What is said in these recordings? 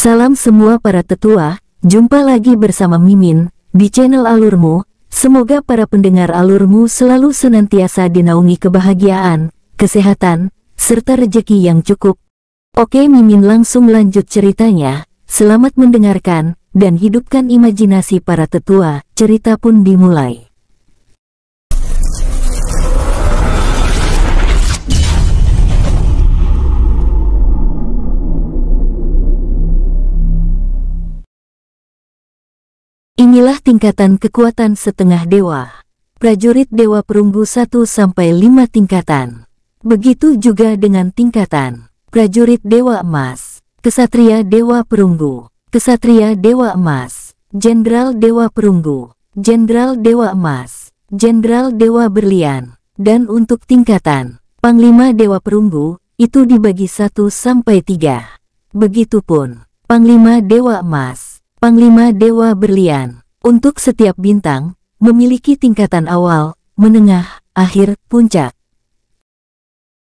Salam semua para tetua, jumpa lagi bersama Mimin, di channel Alurmu. Semoga para pendengar Alurmu selalu senantiasa dinaungi kebahagiaan, kesehatan, serta rejeki yang cukup. Oke, Mimin langsung lanjut ceritanya. Selamat mendengarkan, dan hidupkan imajinasi para tetua. Cerita pun dimulai. Inilah tingkatan kekuatan setengah dewa. Prajurit Dewa Perunggu 1-5 tingkatan. Begitu juga dengan tingkatan prajurit Dewa Emas, Kesatria Dewa Perunggu, Kesatria Dewa Emas, Jenderal Dewa Perunggu, Jenderal Dewa Emas, Jenderal Dewa Berlian, dan untuk tingkatan Panglima Dewa Perunggu, itu dibagi 1-3. Begitupun Panglima Dewa Emas, Panglima Dewa Berlian, untuk setiap bintang, memiliki tingkatan awal, menengah, akhir, puncak.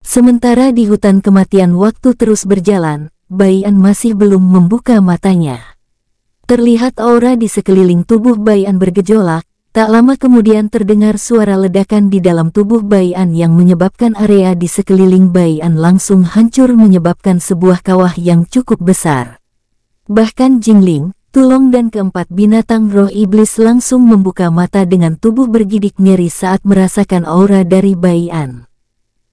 Sementara di hutan kematian waktu terus berjalan, Bai-an masih belum membuka matanya. Terlihat aura di sekeliling tubuh Bai-an bergejolak, tak lama kemudian terdengar suara ledakan di dalam tubuh Bai-an yang menyebabkan area di sekeliling Bai-an langsung hancur menyebabkan sebuah kawah yang cukup besar. Bahkan Jingling, Tulong dan keempat binatang roh iblis langsung membuka mata dengan tubuh bergidik nyeri saat merasakan aura dari Bai-an.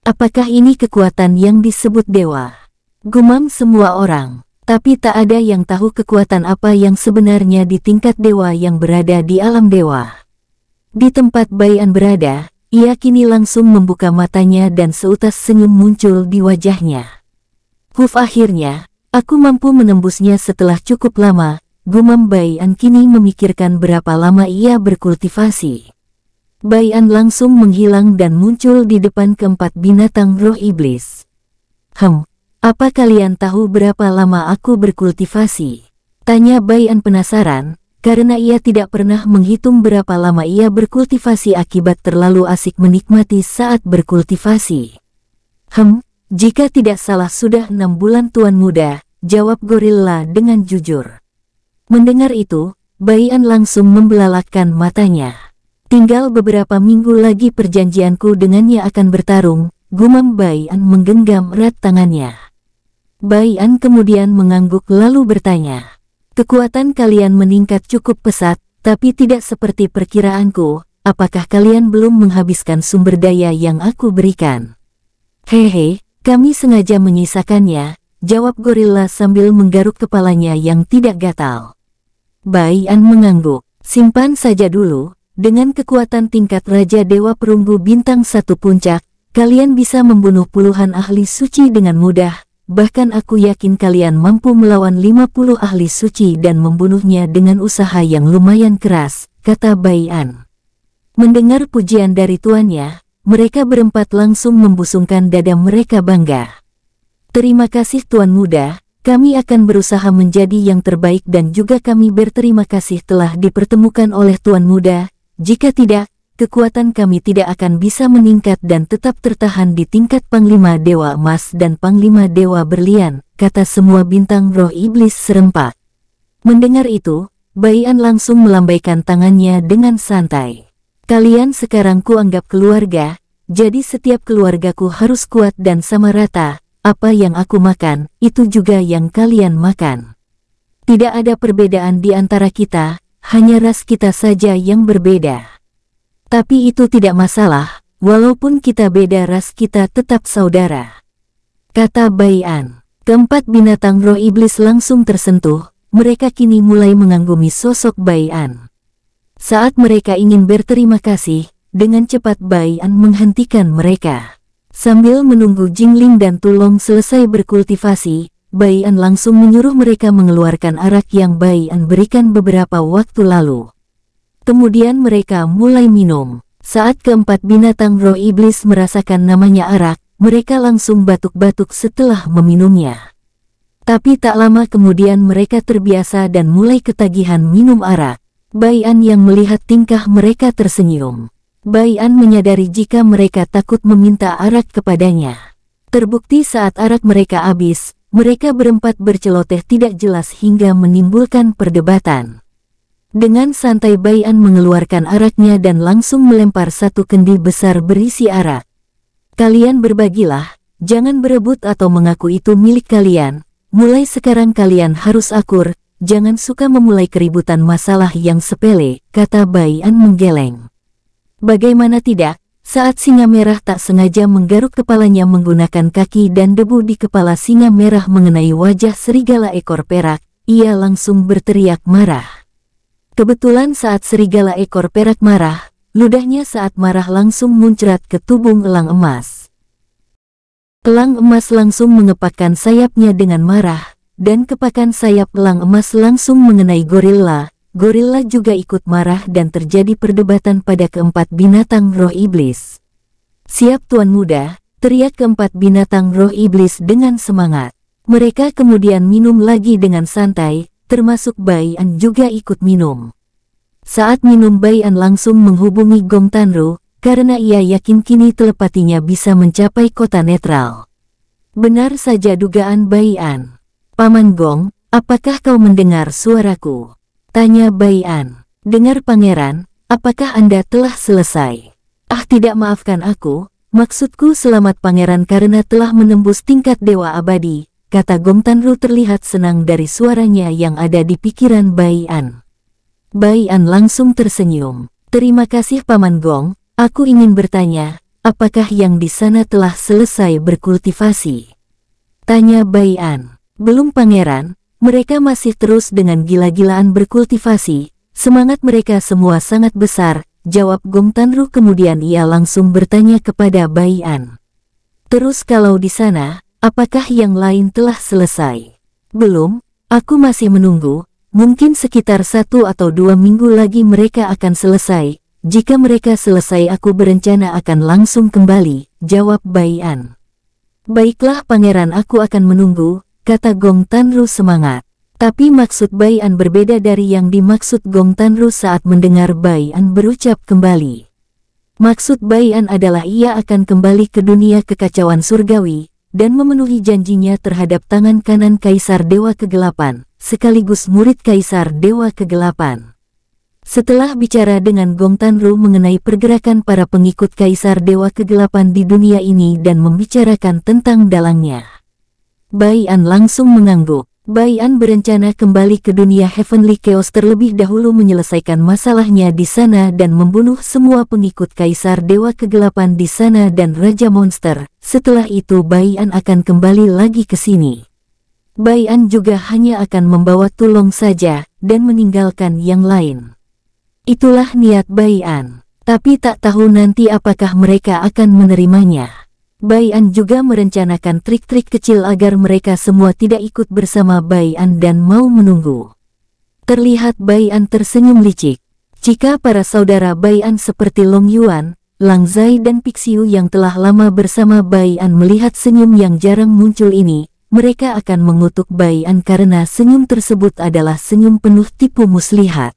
Apakah ini kekuatan yang disebut dewa? Gumam semua orang, tapi tak ada yang tahu kekuatan apa yang sebenarnya di tingkat dewa yang berada di alam dewa. Di tempat Bai-an berada, ia kini langsung membuka matanya dan seutas senyum muncul di wajahnya. Akhirnya, aku mampu menembusnya setelah cukup lama. Gumam Bai-an kini memikirkan berapa lama ia berkultivasi. Bai-an langsung menghilang dan muncul di depan keempat binatang roh iblis. Apa kalian tahu berapa lama aku berkultivasi? Tanya Bai-an penasaran, karena ia tidak pernah menghitung berapa lama ia berkultivasi akibat terlalu asik menikmati saat berkultivasi. Jika tidak salah sudah 6 bulan tuan muda, jawab gorila dengan jujur. Mendengar itu, Bai-an langsung membelalakkan matanya. Tinggal beberapa minggu lagi perjanjianku dengannya akan bertarung, gumam Bai-an menggenggam erat tangannya. Bai-an kemudian mengangguk lalu bertanya, kekuatan kalian meningkat cukup pesat, tapi tidak seperti perkiraanku, apakah kalian belum menghabiskan sumber daya yang aku berikan? Hehe, kami sengaja menyisakannya, jawab gorila sambil menggaruk kepalanya yang tidak gatal. Bai-an mengangguk, simpan saja dulu, dengan kekuatan tingkat Raja Dewa Perunggu bintang 1 puncak, kalian bisa membunuh puluhan ahli suci dengan mudah, bahkan aku yakin kalian mampu melawan 50 ahli suci dan membunuhnya dengan usaha yang lumayan keras, kata Bai-an. Mendengar pujian dari tuannya, mereka berempat langsung membusungkan dada mereka bangga. Terima kasih tuan muda, kami akan berusaha menjadi yang terbaik dan juga kami berterima kasih telah dipertemukan oleh tuan muda. Jika tidak, kekuatan kami tidak akan bisa meningkat dan tetap tertahan di tingkat Panglima Dewa Emas dan Panglima Dewa Berlian, kata semua bintang roh iblis serempak. Mendengar itu, Bai-an langsung melambaikan tangannya dengan santai. Kalian sekarang kuanggap keluarga, jadi setiap keluargaku harus kuat dan sama rata. Apa yang aku makan, itu juga yang kalian makan. Tidak ada perbedaan di antara kita, hanya ras kita saja yang berbeda. Tapi itu tidak masalah, walaupun kita beda ras kita tetap saudara, kata Bai-an. Keempat binatang roh iblis langsung tersentuh, mereka kini mulai menganggumi sosok Bai-an. Saat mereka ingin berterima kasih, dengan cepat Bai-an menghentikan mereka. Sambil menunggu Jingling dan Tulong selesai berkultivasi, Bai-an langsung menyuruh mereka mengeluarkan arak yang Bai-an berikan beberapa waktu lalu. Kemudian mereka mulai minum. Saat keempat binatang roh iblis merasakan namanya arak, mereka langsung batuk-batuk setelah meminumnya. Tapi tak lama kemudian mereka terbiasa dan mulai ketagihan minum arak. Bai-an yang melihat tingkah mereka tersenyum. Bai-an menyadari jika mereka takut meminta arak kepadanya. Terbukti saat arak mereka habis, mereka berempat berceloteh tidak jelas hingga menimbulkan perdebatan. Dengan santai Bai An mengeluarkan araknya dan langsung melempar satu kendi besar berisi arak. Kalian berbagilah, jangan berebut atau mengaku itu milik kalian. Mulai sekarang kalian harus akur, jangan suka memulai keributan masalah yang sepele, kata Bai An menggeleng. Bagaimana tidak, saat singa merah tak sengaja menggaruk kepalanya menggunakan kaki dan debu di kepala singa merah mengenai wajah serigala ekor perak, ia langsung berteriak marah. Kebetulan saat serigala ekor perak marah, ludahnya saat marah langsung muncrat ke tubuh elang emas. Elang emas langsung mengepakkan sayapnya dengan marah, dan kepakan sayap elang emas langsung mengenai gorila. Gorila juga ikut marah dan terjadi perdebatan pada keempat binatang roh iblis. Siap Tuan Muda, teriak keempat binatang roh iblis dengan semangat. Mereka kemudian minum lagi dengan santai, termasuk Bai An juga ikut minum. Saat minum Bai An langsung menghubungi Gong Tanru, karena ia yakin kini telepatinya bisa mencapai kota netral. Benar saja dugaan Bai An. Paman Gong, apakah kau mendengar suaraku? Tanya Bai An. Dengar pangeran, apakah Anda telah selesai? Ah tidak, maafkan aku, maksudku selamat pangeran karena telah menembus tingkat dewa abadi, kata Gong Tanru terlihat senang dari suaranya yang ada di pikiran Bai An. Bai An langsung tersenyum. Terima kasih Paman Gong. Aku ingin bertanya, apakah yang di sana telah selesai berkultivasi? Tanya Bai An. Belum pangeran, mereka masih terus dengan gila-gilaan berkultivasi, semangat mereka semua sangat besar, jawab Gong Tanru kemudian ia langsung bertanya kepada Bai An. Terus kalau di sana, apakah yang lain telah selesai? Belum, aku masih menunggu, mungkin sekitar 1 atau 2 minggu lagi mereka akan selesai. Jika mereka selesai aku berencana akan langsung kembali, jawab Bai An. Baiklah pangeran, aku akan menunggu, kata Gong Tanru semangat. Tapi maksud Bai An berbeda dari yang dimaksud Gong Tanru saat mendengar Bai An berucap kembali. Maksud Bai An adalah ia akan kembali ke dunia kekacauan surgawi, dan memenuhi janjinya terhadap tangan kanan Kaisar Dewa Kegelapan, sekaligus murid Kaisar Dewa Kegelapan. Setelah bicara dengan Gong Tanru mengenai pergerakan para pengikut Kaisar Dewa Kegelapan di dunia ini dan membicarakan tentang dalangnya, Bai An langsung mengangguk. Bai An berencana kembali ke dunia Heavenly Chaos terlebih dahulu menyelesaikan masalahnya di sana dan membunuh semua pengikut Kaisar Dewa Kegelapan di sana dan Raja Monster. Setelah itu Bai An akan kembali lagi ke sini. Bai An juga hanya akan membawa tulung saja dan meninggalkan yang lain. Itulah niat Bai An, tapi tak tahu nanti apakah mereka akan menerimanya. Bai An juga merencanakan trik-trik kecil agar mereka semua tidak ikut bersama Bai An dan mau menunggu. Terlihat Bai An tersenyum licik. Jika para saudara Bai An seperti Long Yuan, Lang Zai dan Pixiu yang telah lama bersama Bai An melihat senyum yang jarang muncul ini, mereka akan mengutuk Bai An karena senyum tersebut adalah senyum penuh tipu muslihat.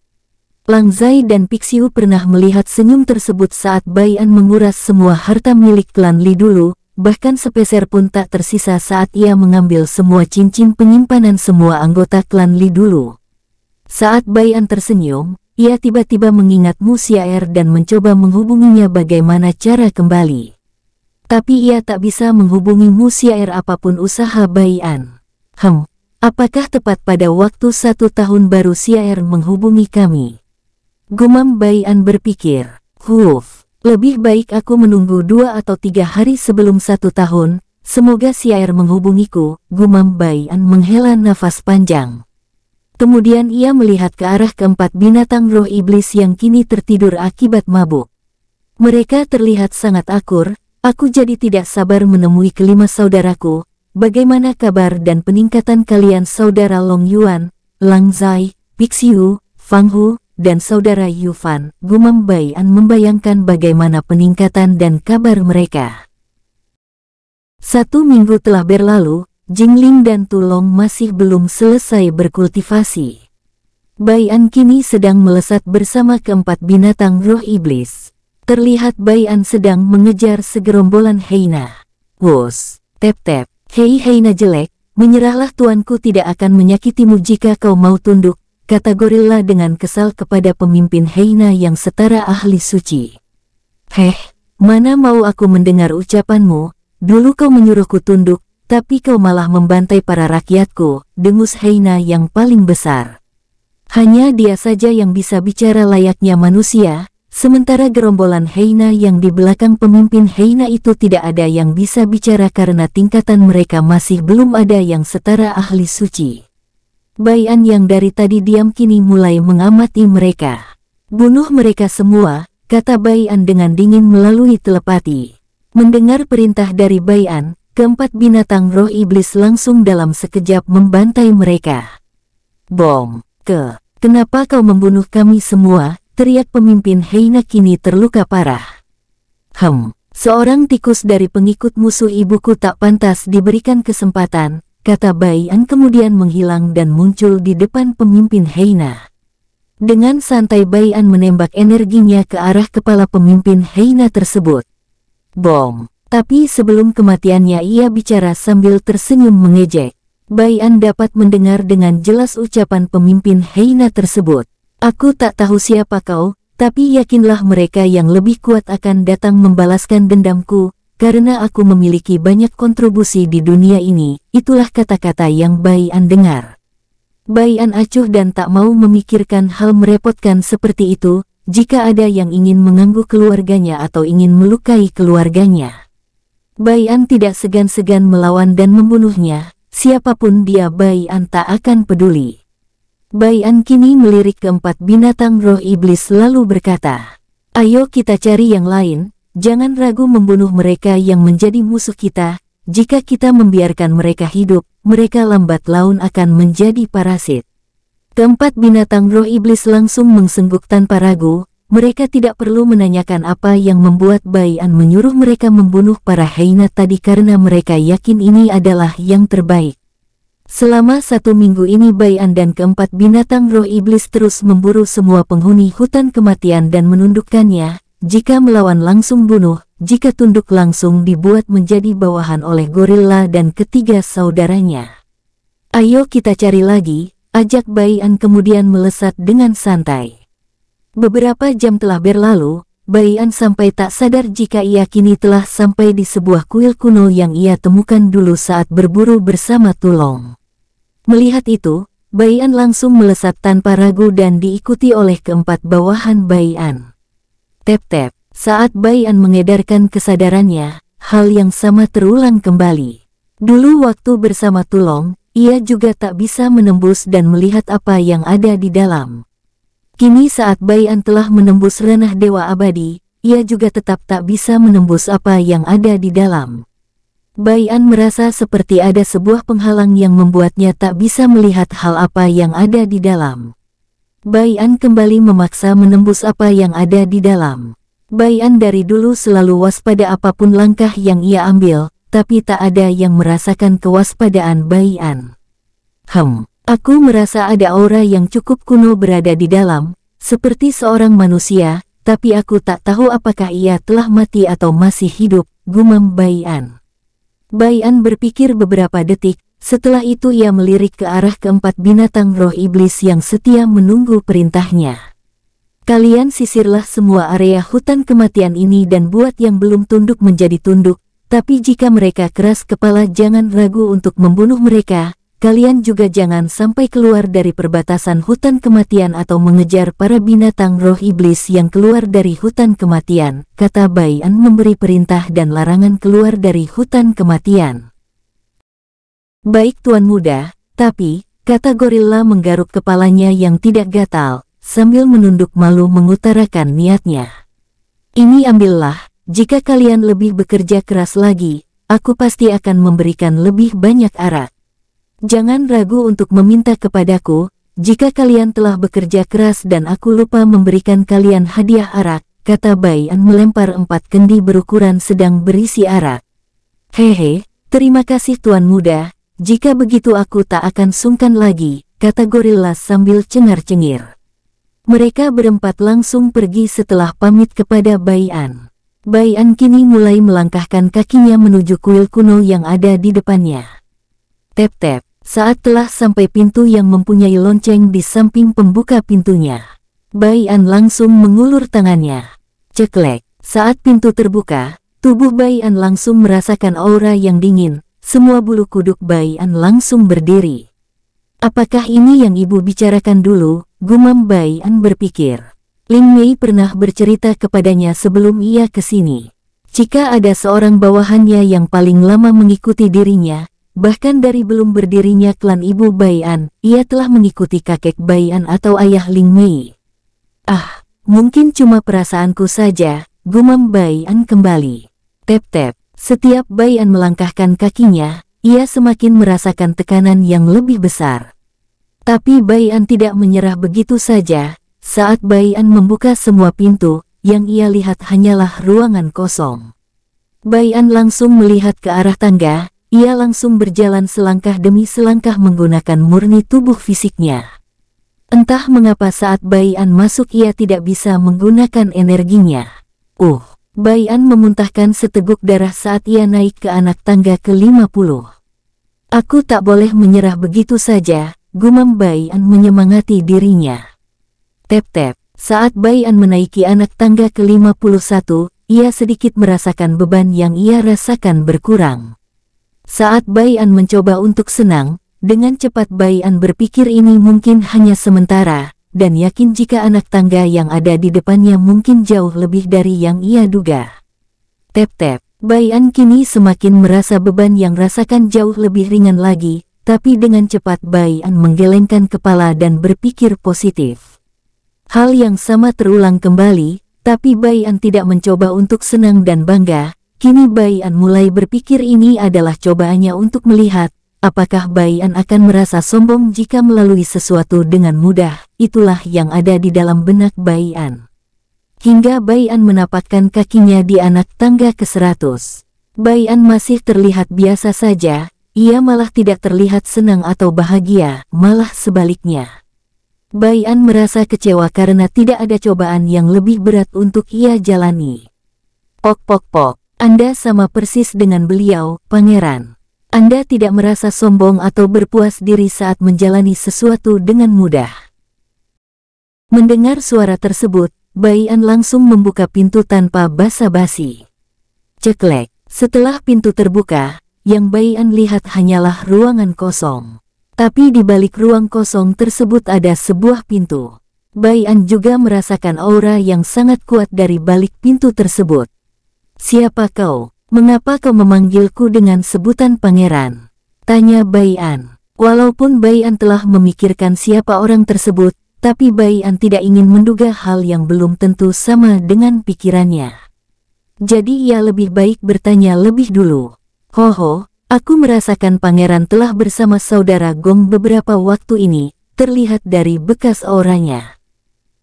Lang Zai dan Pixiu pernah melihat senyum tersebut saat Bai An menguras semua harta milik klan Li dulu, bahkan sepeser pun tak tersisa saat ia mengambil semua cincin penyimpanan semua anggota klan Li dulu. Saat Bai An tersenyum, ia tiba-tiba mengingat Mu Xiaer dan mencoba menghubunginya bagaimana cara kembali. Tapi ia tak bisa menghubungi Mu Xiaer apapun usaha Bai An. Apakah tepat pada waktu 1 tahun baru Xiaer menghubungi kami? Gumam Bai An berpikir, lebih baik aku menunggu 2 atau 3 hari sebelum 1 tahun, semoga Xiaer menghubungiku, gumam Bai An menghela nafas panjang. Kemudian ia melihat ke arah keempat binatang roh iblis yang kini tertidur akibat mabuk. Mereka terlihat sangat akur, aku jadi tidak sabar menemui kelima saudaraku, bagaimana kabar dan peningkatan kalian saudara Long Yuan, Lang Zai, Pixiu, Fang Hu, dan saudara Yufan, gumam Bai An membayangkan bagaimana peningkatan dan kabar mereka. 1 minggu telah berlalu, Jingling dan Tulong masih belum selesai berkultivasi. Bai An kini sedang melesat bersama keempat binatang roh iblis. Terlihat Bai An sedang mengejar segerombolan hyena. Wos, tep-tep, hei hyena jelek, Menyerahlah tuanku tidak akan menyakitimu jika kau mau tunduk, kata gorila dengan kesal kepada pemimpin hyena yang setara ahli suci. Mana mau aku mendengar ucapanmu, dulu kau menyuruhku tunduk, tapi kau malah membantai para rakyatku, dengus hyena yang paling besar. Hanya dia saja yang bisa bicara layaknya manusia, sementara gerombolan hyena yang di belakang pemimpin hyena itu tidak ada yang bisa bicara karena tingkatan mereka masih belum ada yang setara ahli suci. Bai An yang dari tadi diam kini mulai mengamati mereka. Bunuh mereka semua, kata Bai An dengan dingin melalui telepati. Mendengar perintah dari Bai An, keempat binatang roh iblis langsung dalam sekejap membantai mereka. Bom! Kenapa kau membunuh kami semua? Teriak pemimpin hyena kini terluka parah. Seorang tikus dari pengikut musuh ibuku tak pantas diberikan kesempatan, kata Bai An kemudian menghilang dan muncul di depan pemimpin hyena. Dengan santai Bai An menembak energinya ke arah kepala pemimpin hyena tersebut. Bom! Tapi sebelum kematiannya ia bicara sambil tersenyum mengejek. Bai An dapat mendengar dengan jelas ucapan pemimpin hyena tersebut. Aku tak tahu siapa kau, tapi yakinlah mereka yang lebih kuat akan datang membalaskan dendamku, karena aku memiliki banyak kontribusi di dunia ini. Itulah kata-kata yang Bai An dengar. Bai An acuh dan tak mau memikirkan hal merepotkan seperti itu, jika ada yang ingin mengganggu keluarganya atau ingin melukai keluarganya. Bai An tidak segan-segan melawan dan membunuhnya. Siapapun dia Bai An tak akan peduli. Bai An kini melirik keempat binatang roh iblis lalu berkata, ayo kita cari yang lain, jangan ragu membunuh mereka yang menjadi musuh kita, jika kita membiarkan mereka hidup, mereka lambat laun akan menjadi parasit. Keempat binatang roh iblis langsung mensengguk tanpa ragu, mereka tidak perlu menanyakan apa yang membuat Bai An menyuruh mereka membunuh para hyena tadi karena mereka yakin ini adalah yang terbaik. Selama 1 minggu ini Bai An dan keempat binatang roh iblis terus memburu semua penghuni hutan kematian dan menundukkannya, jika melawan langsung bunuh, jika tunduk langsung dibuat menjadi bawahan oleh gorila dan ketiga saudaranya. Ayo kita cari lagi, ajak Bai An kemudian melesat dengan santai. Beberapa jam telah berlalu, Bai An sampai tak sadar jika ia kini telah sampai di sebuah kuil kuno yang ia temukan dulu saat berburu bersama Tulong. Melihat itu, Bai An langsung melesat tanpa ragu dan diikuti oleh keempat bawahan Bai An. Tep-tep, saat Bai An mengedarkan kesadarannya, hal yang sama terulang kembali. Dulu waktu bersama Tulong, ia juga tak bisa menembus dan melihat apa yang ada di dalam. Kini saat Bai An telah menembus ranah dewa abadi, ia juga tetap tak bisa menembus apa yang ada di dalam. Bai An merasa seperti ada sebuah penghalang yang membuatnya tak bisa melihat hal apa yang ada di dalam. Bai An kembali memaksa menembus apa yang ada di dalam. Bai An dari dulu selalu waspada apapun langkah yang ia ambil, tapi tak ada yang merasakan kewaspadaan Bai An. Aku merasa ada aura yang cukup kuno berada di dalam, seperti seorang manusia, tapi aku tak tahu apakah ia telah mati atau masih hidup, gumam Bai An. Bai An berpikir beberapa detik, setelah itu ia melirik ke arah keempat binatang roh iblis yang setia menunggu perintahnya. Kalian sisirlah semua area hutan kematian ini dan buat yang belum tunduk menjadi tunduk, tapi jika mereka keras kepala jangan ragu untuk membunuh mereka. Kalian juga jangan sampai keluar dari perbatasan hutan kematian atau mengejar para binatang roh iblis yang keluar dari hutan kematian, kata Bai An memberi perintah dan larangan keluar dari hutan kematian. Baik Tuan Muda, tapi, kata gorila menggaruk kepalanya yang tidak gatal, sambil menunduk malu mengutarakan niatnya. Ini ambillah, jika kalian lebih bekerja keras lagi, aku pasti akan memberikan lebih banyak arak. Jangan ragu untuk meminta kepadaku, jika kalian telah bekerja keras dan aku lupa memberikan kalian hadiah arak, kata Bai An melempar 4 kendi berukuran sedang berisi arak. Hehe, terima kasih Tuan Muda, jika begitu aku tak akan sungkan lagi, kata gorila sambil cengar-cengir. Mereka berempat langsung pergi setelah pamit kepada Bai An. Bai An kini mulai melangkahkan kakinya menuju kuil kuno yang ada di depannya. Tap-tap. Saat telah sampai pintu yang mempunyai lonceng di samping pembuka pintunya, Bai An langsung mengulur tangannya. Ceklek. Saat pintu terbuka, tubuh Bai An langsung merasakan aura yang dingin. Semua bulu kuduk Bai An langsung berdiri. Apakah ini yang ibu bicarakan dulu? Gumam Bai An berpikir. Ling Mei pernah bercerita kepadanya sebelum ia ke sini. Jika ada seorang bawahannya yang paling lama mengikuti dirinya, bahkan dari belum berdirinya klan ibu Bai An, ia telah mengikuti kakek Bai An atau ayah Ling Mei. Ah, mungkin cuma perasaanku saja, gumam Bai An kembali. Tap-tap. Setiap Bai An melangkahkan kakinya, ia semakin merasakan tekanan yang lebih besar. Tapi Bai An tidak menyerah begitu saja. Saat Bai An membuka semua pintu, yang ia lihat hanyalah ruangan kosong. Bai An langsung melihat ke arah tangga. Ia langsung berjalan selangkah demi selangkah menggunakan murni tubuh fisiknya. Entah mengapa saat Bai An masuk ia tidak bisa menggunakan energinya. Bai An memuntahkan seteguk darah saat ia naik ke anak tangga ke-50. Aku tak boleh menyerah begitu saja, gumam Bai An menyemangati dirinya. Tap-tap. Saat Bai An menaiki anak tangga ke-51, ia sedikit merasakan beban yang ia rasakan berkurang. Saat Bai An mencoba untuk senang, dengan cepat Bai An berpikir ini mungkin hanya sementara, dan yakin jika anak tangga yang ada di depannya mungkin jauh lebih dari yang ia duga. Tap-tap. Bai An kini semakin merasa beban yang rasakan jauh lebih ringan lagi, tapi dengan cepat Bai An menggelengkan kepala dan berpikir positif. Hal yang sama terulang kembali, tapi Bai An tidak mencoba untuk senang dan bangga. Kini Bai An mulai berpikir ini adalah cobaannya untuk melihat, apakah Bai An akan merasa sombong jika melalui sesuatu dengan mudah. Itulah yang ada di dalam benak Bai An. Hingga Bai An menapakkan kakinya di anak tangga ke-100. Bai An masih terlihat biasa saja, ia malah tidak terlihat senang atau bahagia, malah sebaliknya. Bai An merasa kecewa karena tidak ada cobaan yang lebih berat untuk ia jalani. Pok pok pok. Anda sama persis dengan beliau, Pangeran. Anda tidak merasa sombong atau berpuas diri saat menjalani sesuatu dengan mudah. Mendengar suara tersebut, Bai An langsung membuka pintu tanpa basa-basi. Ceklek. Setelah pintu terbuka, yang Bai An lihat hanyalah ruangan kosong. Tapi di balik ruang kosong tersebut ada sebuah pintu. Bai An juga merasakan aura yang sangat kuat dari balik pintu tersebut. Siapa kau? Mengapa kau memanggilku dengan sebutan pangeran? Tanya Bai An. Walaupun Bai An telah memikirkan siapa orang tersebut, tapi Bai An tidak ingin menduga hal yang belum tentu sama dengan pikirannya. Jadi ia lebih baik bertanya lebih dulu. Hoho, aku merasakan pangeran telah bersama saudara Gong beberapa waktu ini, terlihat dari bekas auranya.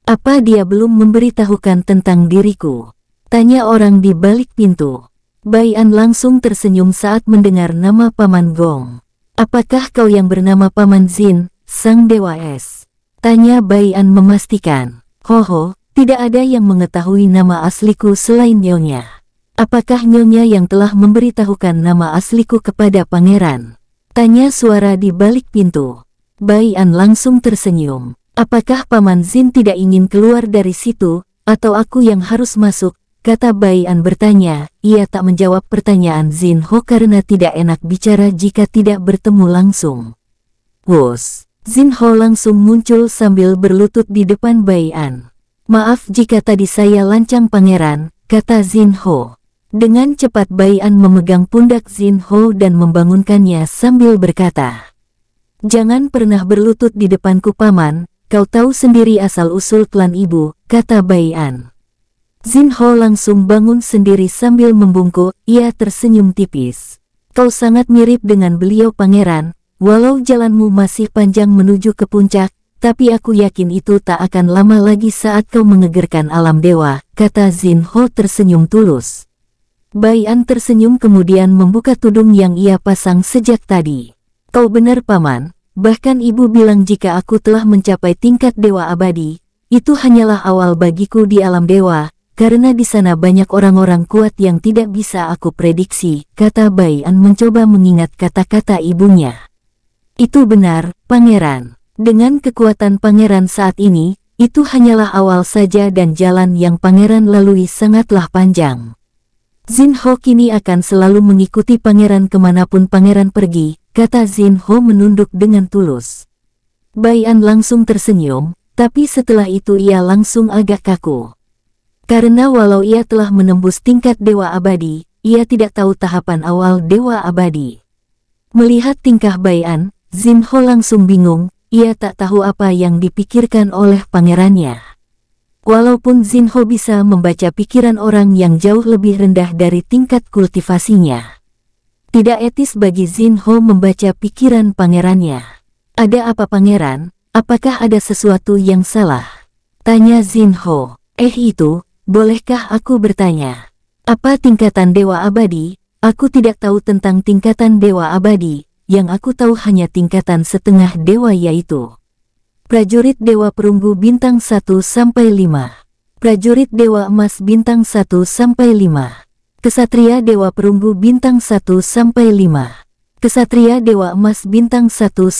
Apa dia belum memberitahukan tentang diriku? Tanya orang di balik pintu. Bai An langsung tersenyum saat mendengar nama Paman Gong. Apakah kau yang bernama Paman Zin, sang dewa es? Tanya Bai An memastikan. Hoho, tidak ada yang mengetahui nama asliku selain nyonya. Apakah nyonya yang telah memberitahukan nama asliku kepada pangeran? Tanya suara di balik pintu. Bai An langsung tersenyum. Apakah Paman Zin tidak ingin keluar dari situ, atau aku yang harus masuk? Kata Bai An bertanya. Ia tak menjawab pertanyaan Zin Ho karena tidak enak bicara jika tidak bertemu langsung. Wos, Zin Ho langsung muncul sambil berlutut di depan Bai An. Maaf jika tadi saya lancang pangeran, kata Zin Ho. Dengan cepat Bai An memegang pundak Zin Ho dan membangunkannya sambil berkata, "Jangan pernah berlutut di depanku paman, kau tahu sendiri asal-usul klan ibu," kata Bai An. Zin Ho langsung bangun sendiri sambil membungkuk, ia tersenyum tipis. "Kau sangat mirip dengan beliau pangeran, walau jalanmu masih panjang menuju ke puncak, tapi aku yakin itu tak akan lama lagi saat kau mengegerkan alam dewa," kata Zin Ho tersenyum tulus. Bai An tersenyum kemudian membuka tudung yang ia pasang sejak tadi. "Kau benar paman, bahkan ibu bilang jika aku telah mencapai tingkat dewa abadi, itu hanyalah awal bagiku di alam dewa, karena di sana banyak orang-orang kuat yang tidak bisa aku prediksi," kata Bai An mencoba mengingat kata-kata ibunya. Itu benar, pangeran. Dengan kekuatan pangeran saat ini, itu hanyalah awal saja dan jalan yang pangeran lalui sangatlah panjang. Zinho kini akan selalu mengikuti pangeran kemanapun pangeran pergi, kata Zinho menunduk dengan tulus. Bai An langsung tersenyum, tapi setelah itu ia langsung agak kaku. Karena walau ia telah menembus tingkat Dewa Abadi, ia tidak tahu tahapan awal Dewa Abadi. Melihat tingkah Bai An, Zinho langsung bingung. Ia tak tahu apa yang dipikirkan oleh pangerannya. Walaupun Zinho bisa membaca pikiran orang yang jauh lebih rendah dari tingkat kultivasinya, tidak etis bagi Zinho membaca pikiran pangerannya. Ada apa pangeran? Apakah ada sesuatu yang salah? Tanya Zinho. Itu, bolehkah aku bertanya? Apa tingkatan Dewa Abadi? Aku tidak tahu tentang tingkatan Dewa Abadi. Yang aku tahu hanya tingkatan setengah dewa yaitu prajurit Dewa Perunggu bintang 1-5, prajurit Dewa Emas bintang 1-5, kesatria Dewa Perunggu bintang 1-5, kesatria Dewa Emas bintang 1-5,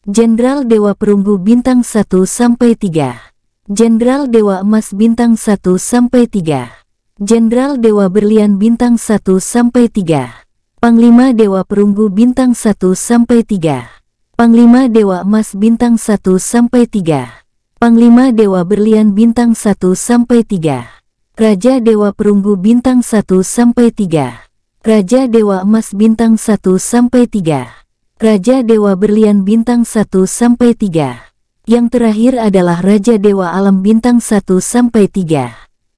jenderal Dewa Perunggu bintang 1-3, jenderal Dewa Emas bintang 1-3, jenderal Dewa Berlian bintang 1-3, Panglima Dewa Perunggu bintang 1-3, Panglima Dewa Emas bintang 1-3, Panglima Dewa Berlian bintang 1-3, Raja Dewa Perunggu bintang 1-3, Raja Dewa Emas bintang 1-3, Raja Dewa Berlian bintang 1-3. Yang terakhir adalah Raja Dewa Alam bintang 1-3.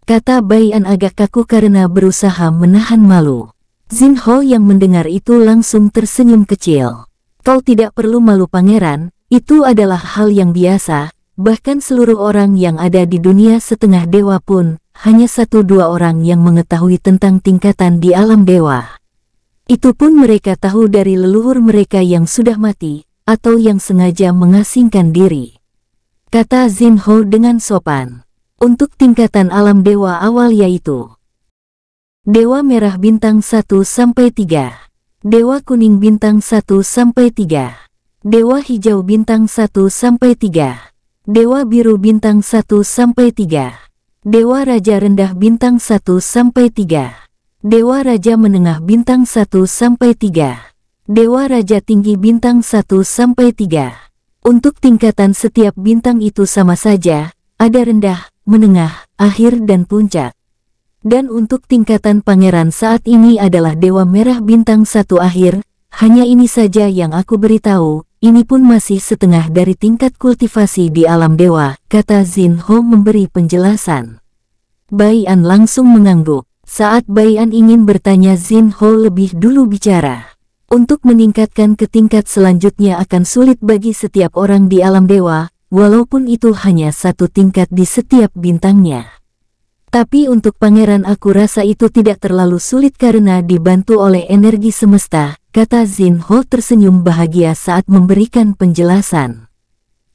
Kata Bai An agak kaku karena berusaha menahan malu. Zinho yang mendengar itu langsung tersenyum kecil. Kau tidak perlu malu pangeran, itu adalah hal yang biasa, bahkan seluruh orang yang ada di dunia setengah dewa pun, hanya 1-2 orang yang mengetahui tentang tingkatan di alam dewa. Itu pun mereka tahu dari leluhur mereka yang sudah mati, atau yang sengaja mengasingkan diri. Kata Zinho dengan sopan. Untuk tingkatan alam dewa awal yaitu Dewa Merah bintang 1-3, Dewa Kuning bintang 1-3, Dewa Hijau bintang 1-3, Dewa Biru bintang 1-3, Dewa Raja Rendah bintang 1-3, Dewa Raja Menengah bintang 1-3, Dewa Raja Tinggi bintang 1-3. Untuk tingkatan setiap bintang itu sama saja, ada rendah, menengah, akhir dan puncak. Dan untuk tingkatan pangeran saat ini adalah Dewa Merah bintang 1 akhir, hanya ini saja yang aku beritahu, ini pun masih setengah dari tingkat kultivasi di alam dewa, kata Zinho memberi penjelasan. Bai An langsung mengangguk. Saat Bai An ingin bertanya Zinho lebih dulu bicara. Untuk meningkatkan ke tingkat selanjutnya akan sulit bagi setiap orang di alam dewa, walaupun itu hanya 1 tingkat di setiap bintangnya. Tapi untuk pangeran aku rasa itu tidak terlalu sulit karena dibantu oleh energi semesta, kata Zinho tersenyum bahagia saat memberikan penjelasan.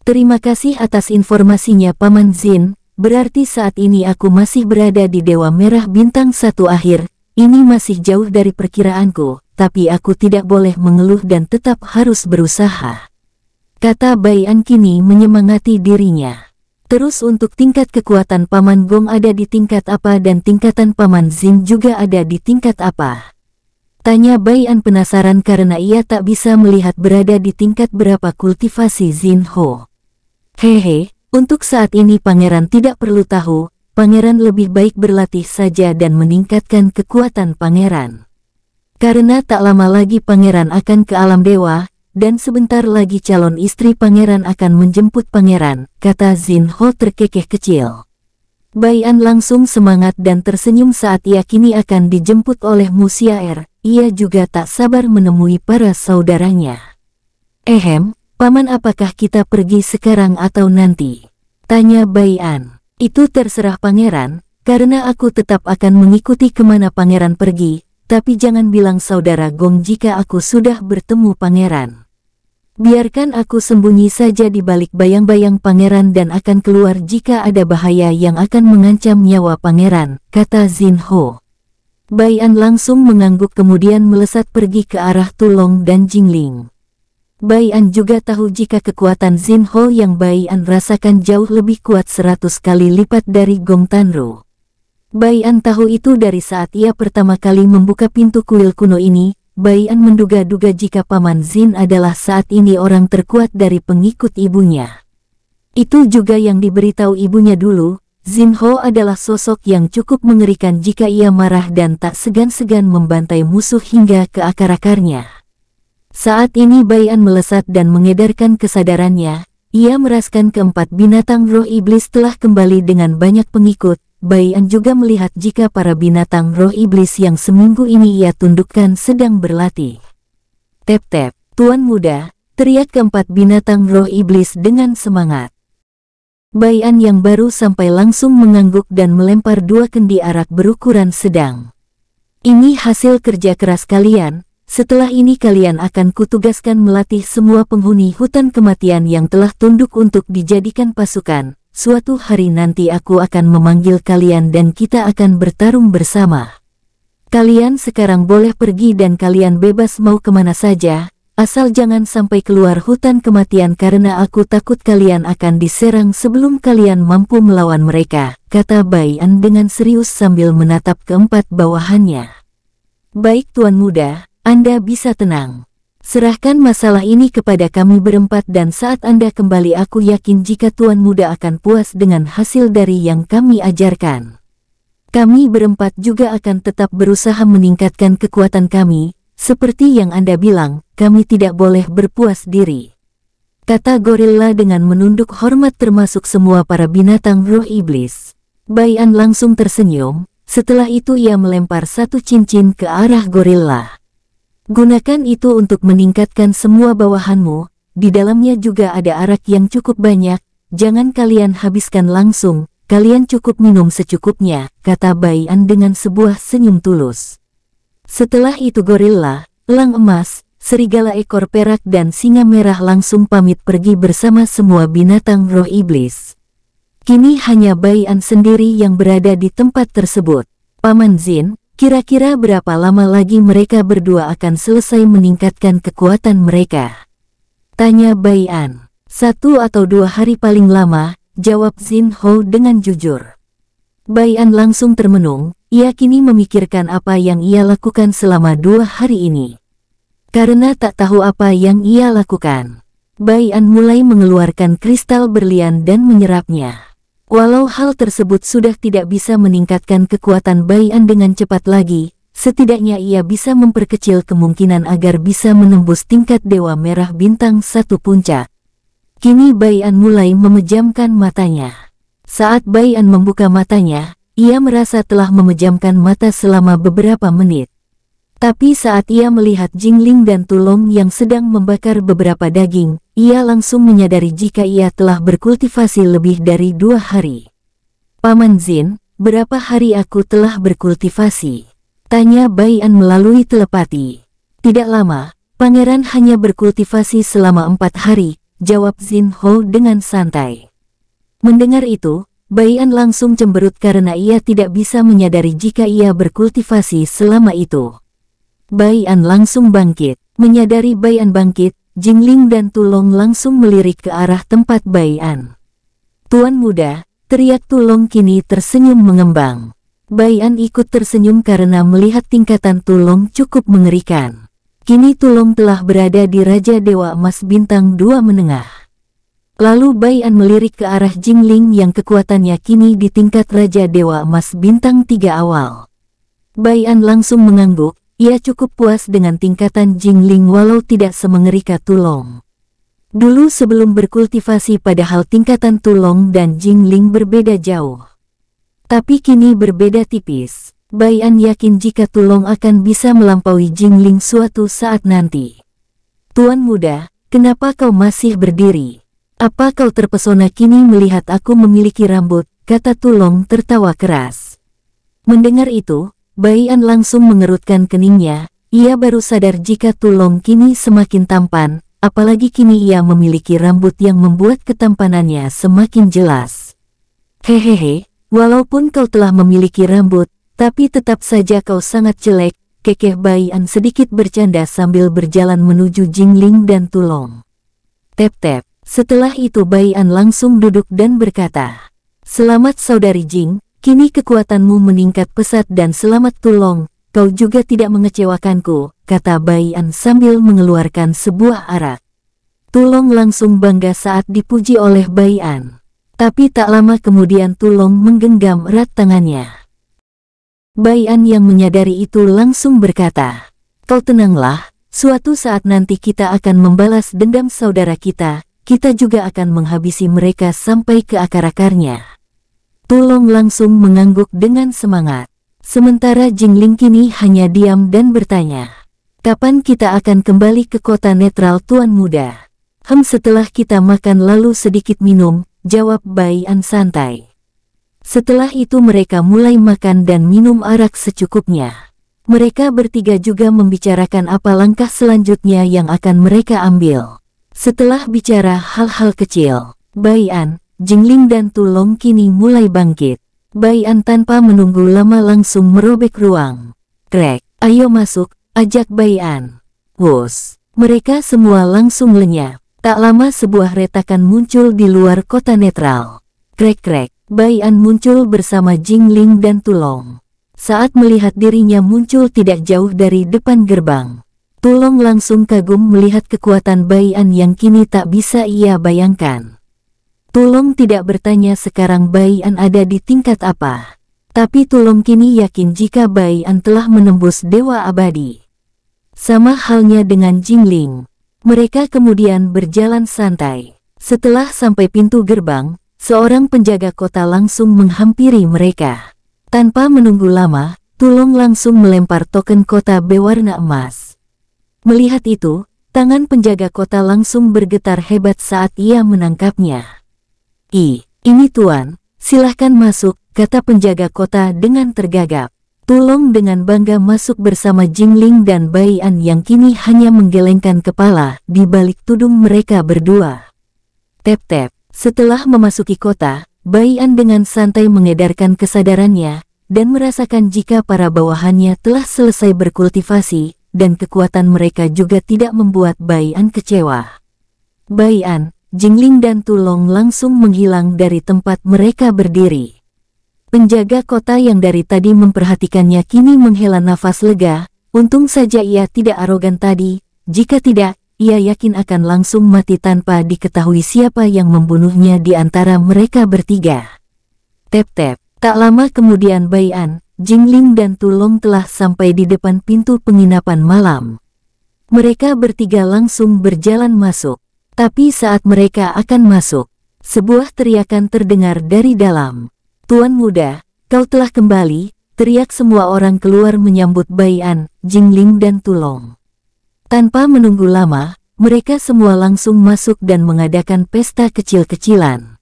Terima kasih atas informasinya Paman Zin, berarti saat ini aku masih berada di Dewa Merah bintang 1 akhir, ini masih jauh dari perkiraanku, tapi aku tidak boleh mengeluh dan tetap harus berusaha. Kata Bai An kini menyemangati dirinya. Terus untuk tingkat kekuatan Paman Gong ada di tingkat apa dan tingkatan Paman Zin juga ada di tingkat apa? Tanya Bai An penasaran karena ia tak bisa melihat berada di tingkat berapa kultivasi Zinho. Hehe, untuk saat ini pangeran tidak perlu tahu, pangeran lebih baik berlatih saja dan meningkatkan kekuatan pangeran. Karena tak lama lagi pangeran akan ke alam dewa, dan sebentar lagi calon istri pangeran akan menjemput pangeran, kata Zinho terkekeh kecil. Bai An langsung semangat dan tersenyum saat ia kini akan dijemput oleh Musiaer, ia juga tak sabar menemui para saudaranya. Paman apakah kita pergi sekarang atau nanti? Tanya Bai An. Itu terserah pangeran, karena aku tetap akan mengikuti kemana pangeran pergi, tapi jangan bilang saudara Gong jika aku sudah bertemu pangeran. Biarkan aku sembunyi saja di balik bayang-bayang pangeran dan akan keluar jika ada bahaya yang akan mengancam nyawa pangeran, kata Zinho. Bai An langsung mengangguk kemudian melesat pergi ke arah Tulong dan Jingling. Bai An juga tahu jika kekuatan Jin Ho yang Bai An rasakan jauh lebih kuat 100 kali lipat dari Gong Tanru. Bai An tahu itu dari saat ia pertama kali membuka pintu kuil kuno ini. Bai An menduga-duga jika Paman Jin adalah saat ini orang terkuat dari pengikut ibunya. Itu juga yang diberitahu ibunya dulu. Jin Ho adalah sosok yang cukup mengerikan jika ia marah dan tak segan-segan membantai musuh hingga ke akar-akarnya. Saat ini Bai An melesat dan mengedarkan kesadarannya. Ia meraskan keempat binatang roh iblis telah kembali dengan banyak pengikut. Bai An juga melihat jika para binatang roh iblis yang seminggu ini ia tundukkan sedang berlatih. Tep-tep, Tuan Muda, teriak keempat binatang roh iblis dengan semangat. Bai An yang baru sampai langsung mengangguk dan melempar dua kendi arak berukuran sedang. Ini hasil kerja keras kalian. Setelah ini kalian akan kutugaskan melatih semua penghuni hutan kematian yang telah tunduk untuk dijadikan pasukan. Suatu hari nanti aku akan memanggil kalian dan kita akan bertarung bersama. Kalian sekarang boleh pergi dan kalian bebas mau kemana saja, asal jangan sampai keluar hutan kematian karena aku takut kalian akan diserang sebelum kalian mampu melawan mereka, kata Bai An dengan serius sambil menatap keempat bawahannya. Baik Tuan Muda, Anda bisa tenang. Serahkan masalah ini kepada kami berempat dan saat Anda kembali aku yakin jika Tuan Muda akan puas dengan hasil dari yang kami ajarkan. Kami berempat juga akan tetap berusaha meningkatkan kekuatan kami, seperti yang Anda bilang, kami tidak boleh berpuas diri. Kata gorila dengan menunduk hormat termasuk semua para binatang roh iblis. Bai An langsung tersenyum, setelah itu ia melempar satu cincin ke arah gorila. Gunakan itu untuk meningkatkan semua bawahanmu, di dalamnya juga ada arak yang cukup banyak, jangan kalian habiskan langsung, kalian cukup minum secukupnya, kata Bai An dengan sebuah senyum tulus. Setelah itu gorila, elang emas, serigala ekor perak dan singa merah langsung pamit pergi bersama semua binatang roh iblis. Kini hanya Bai An sendiri yang berada di tempat tersebut. Paman Jin, kira-kira berapa lama lagi mereka berdua akan selesai meningkatkan kekuatan mereka? Tanya Bai An. 1 atau 2 hari paling lama, jawab Jin Ho dengan jujur. Bai An langsung termenung, ia kini memikirkan apa yang ia lakukan selama 2 hari ini. Karena tak tahu apa yang ia lakukan, Bai An mulai mengeluarkan kristal berlian dan menyerapnya. Walau hal tersebut sudah tidak bisa meningkatkan kekuatan Bai An dengan cepat lagi, setidaknya ia bisa memperkecil kemungkinan agar bisa menembus tingkat Dewa Merah Bintang 1 puncak. Kini Bai An mulai memejamkan matanya. Saat Bai An membuka matanya, ia merasa telah memejamkan mata selama beberapa menit. Tapi saat ia melihat Jingling dan Tulong yang sedang membakar beberapa daging, ia langsung menyadari jika ia telah berkultivasi lebih dari 2 hari. Paman Jin, berapa hari aku telah berkultivasi? Tanya Bai An melalui telepati. Tidak lama, pangeran hanya berkultivasi selama 4 hari, jawab Jin Ho dengan santai. Mendengar itu, Bai An langsung cemberut karena ia tidak bisa menyadari jika ia berkultivasi selama itu. Bai An langsung bangkit. Menyadari Bai An bangkit, Jingling dan Tulong langsung melirik ke arah tempat Bai An. Tuan Muda, teriak Tulong kini tersenyum mengembang. Bai An ikut tersenyum karena melihat tingkatan Tulong cukup mengerikan. Kini Tulong telah berada di Raja Dewa Emas Bintang 2 menengah. Lalu Bai An melirik ke arah Jingling yang kekuatannya kini di tingkat Raja Dewa Emas Bintang 3 awal. Bai An langsung mengangguk. Ia cukup puas dengan tingkatan Jingling walau tidak semengerikan Tulong. Dulu sebelum berkultivasi padahal tingkatan Tulong dan Jingling berbeda jauh. Tapi kini berbeda tipis. Bai An yakin jika Tulong akan bisa melampaui Jingling suatu saat nanti. Tuan Muda, kenapa kau masih berdiri? Apa kau terpesona kini melihat aku memiliki rambut? Kata Tulong tertawa keras. Mendengar itu, Bai An langsung mengerutkan keningnya, ia baru sadar jika Tulong kini semakin tampan, apalagi kini ia memiliki rambut yang membuat ketampanannya semakin jelas. Hehehe, walaupun kau telah memiliki rambut, tapi tetap saja kau sangat jelek, kekeh Bai An sedikit bercanda sambil berjalan menuju Jingling dan Tulong. Tep-tep. Setelah itu Bai An langsung duduk dan berkata, "Selamat saudari Jing, kini kekuatanmu meningkat pesat dan selamat Tulong, kau juga tidak mengecewakanku," kata Bai An sambil mengeluarkan sebuah arak. Tulong langsung bangga saat dipuji oleh Bai An. Tapi tak lama kemudian Tulong menggenggam erat tangannya. Bai An yang menyadari itu langsung berkata, "Kau tenanglah, suatu saat nanti kita akan membalas dendam saudara kita juga akan menghabisi mereka sampai ke akar-akarnya." Tulong langsung mengangguk dengan semangat. Sementara Jingling kini hanya diam dan bertanya, "Kapan kita akan kembali ke kota netral Tuan Muda?" Setelah kita makan lalu sedikit minum," jawab Bai An santai. Setelah itu mereka mulai makan dan minum arak secukupnya. Mereka bertiga juga membicarakan apa langkah selanjutnya yang akan mereka ambil. Setelah bicara hal-hal kecil, Bai An, Jingling dan Tulong kini mulai bangkit. Bai An tanpa menunggu lama langsung merobek ruang. "Krek, ayo masuk," ajak Bai An. Wus, mereka semua langsung lenyap. Tak lama sebuah retakan muncul di luar kota netral. Krek-krek, Bai An muncul bersama Jingling dan Tulong. Saat melihat dirinya muncul tidak jauh dari depan gerbang, Tulong langsung kagum melihat kekuatan Bai An yang kini tak bisa ia bayangkan. Tulong tidak bertanya sekarang Bai An ada di tingkat apa. Tapi Tulong kini yakin jika Bai An telah menembus Dewa Abadi. Sama halnya dengan Jingling. Mereka kemudian berjalan santai. Setelah sampai pintu gerbang, seorang penjaga kota langsung menghampiri mereka. Tanpa menunggu lama, Tulong langsung melempar token kota berwarna emas. Melihat itu, tangan penjaga kota langsung bergetar hebat saat ia menangkapnya. Ini Tuan, silahkan masuk," kata penjaga kota dengan tergagap. Tulong dengan bangga masuk bersama Jingling dan Bai An yang kini hanya menggelengkan kepala di balik tudung mereka berdua. Tep-tep. Setelah memasuki kota, Bai An dengan santai mengedarkan kesadarannya dan merasakan jika para bawahannya telah selesai berkultivasi dan kekuatan mereka juga tidak membuat Bai An kecewa. Bai An, Jingling dan Tulong langsung menghilang dari tempat mereka berdiri. Penjaga kota yang dari tadi memperhatikannya kini menghela nafas lega. Untung saja ia tidak arogan tadi, jika tidak, ia yakin akan langsung mati tanpa diketahui siapa yang membunuhnya di antara mereka bertiga. Tep-tep. Tak lama kemudian Bai An, Jingling dan Tulong telah sampai di depan pintu penginapan malam. Mereka bertiga langsung berjalan masuk. Tapi saat mereka akan masuk, sebuah teriakan terdengar dari dalam. "Tuan Muda, kau telah kembali," teriak semua orang keluar menyambut Bai An, Jingling dan Tulong. Tanpa menunggu lama, mereka semua langsung masuk dan mengadakan pesta kecil-kecilan.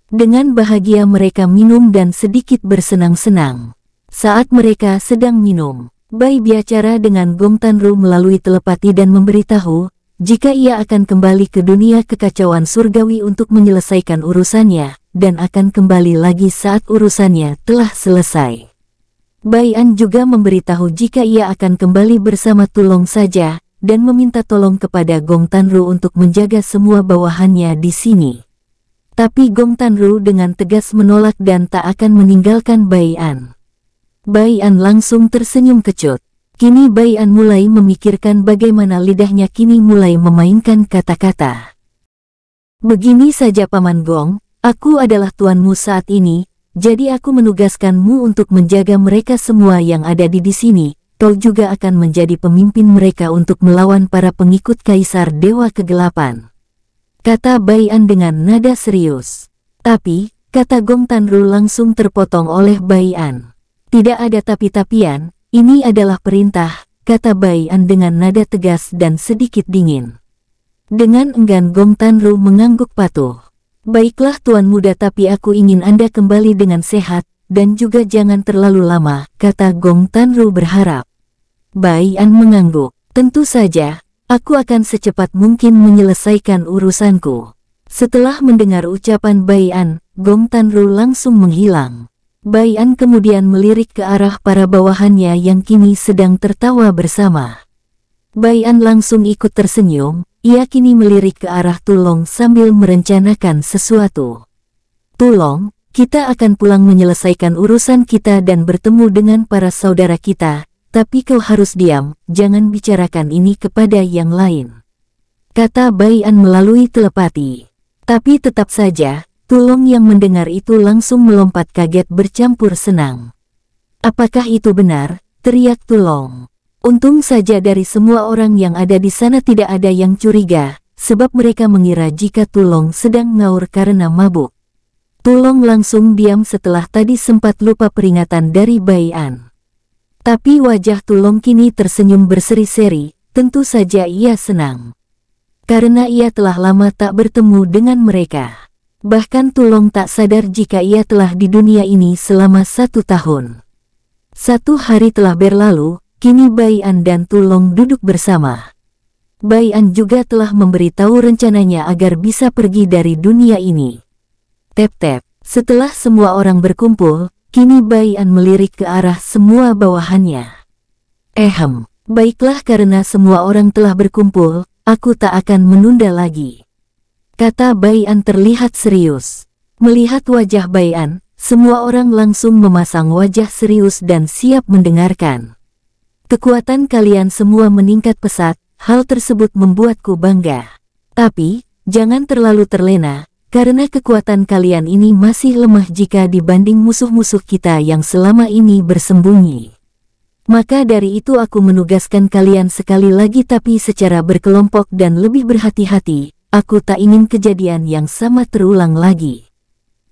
Dengan bahagia mereka minum dan sedikit bersenang-senang. Saat mereka sedang minum, Bai bicara dengan Gong Tanru melalui telepati dan memberitahu jika ia akan kembali ke dunia kekacauan surgawi untuk menyelesaikan urusannya, dan akan kembali lagi saat urusannya telah selesai. Bai An juga memberitahu jika ia akan kembali bersama Tulong saja, dan meminta tolong kepada Gong Tanru untuk menjaga semua bawahannya di sini. Tapi Gong Tanru dengan tegas menolak dan tak akan meninggalkan Bai An. Bai An langsung tersenyum kecut. Kini Bai An mulai memikirkan bagaimana lidahnya kini mulai memainkan kata-kata. "Begini saja Paman Gong, aku adalah tuanmu saat ini, jadi aku menugaskanmu untuk menjaga mereka semua yang ada di sini. Kau juga akan menjadi pemimpin mereka untuk melawan para pengikut Kaisar Dewa Kegelapan," kata Bai An dengan nada serius. Tapi, kata Gong Tanru langsung terpotong oleh Bai An. "Tidak ada tapi-tapian, ini adalah perintah," kata Bai An dengan nada tegas dan sedikit dingin. Dengan enggan Gong Tanru mengangguk patuh. "Baiklah Tuan Muda, tapi aku ingin Anda kembali dengan sehat, dan juga jangan terlalu lama," kata Gong Tanru berharap. Bai An mengangguk. "Tentu saja, aku akan secepat mungkin menyelesaikan urusanku." Setelah mendengar ucapan Bai An, Gong Tanru langsung menghilang. Bai An kemudian melirik ke arah para bawahannya yang kini sedang tertawa bersama. Bai An langsung ikut tersenyum, ia kini melirik ke arah Tulong sambil merencanakan sesuatu. Tulong, kita akan pulang menyelesaikan urusan kita dan bertemu dengan para saudara kita, tapi kau harus diam, jangan bicarakan ini kepada yang lain, kata Bai An melalui telepati. Tapi tetap saja, Tulong yang mendengar itu langsung melompat kaget bercampur senang. Apakah itu benar? Teriak Tulong. Untung saja dari semua orang yang ada di sana tidak ada yang curiga, sebab mereka mengira jika Tulong sedang ngaur karena mabuk. Tulong langsung diam setelah tadi sempat lupa peringatan dari Bai An. Tapi wajah Tulong kini tersenyum berseri-seri, tentu saja ia senang. Karena ia telah lama tak bertemu dengan mereka. Bahkan Tulong tak sadar jika ia telah di dunia ini selama 1 tahun. 1 hari telah berlalu, kini Bai An dan Tulong duduk bersama. Bai An juga telah memberitahu rencananya agar bisa pergi dari dunia ini. Tep-tep, setelah semua orang berkumpul, kini Bai An melirik ke arah semua bawahannya. Baiklah karena semua orang telah berkumpul, aku tak akan menunda lagi, kata Bai An terlihat serius. Melihat wajah Bai An, semua orang langsung memasang wajah serius dan siap mendengarkan. Kekuatan kalian semua meningkat pesat, hal tersebut membuatku bangga. Tapi, jangan terlalu terlena, karena kekuatan kalian ini masih lemah jika dibanding musuh-musuh kita yang selama ini bersembunyi. Maka dari itu aku menugaskan kalian sekali lagi tapi secara berkelompok dan lebih berhati-hati, aku tak ingin kejadian yang sama terulang lagi.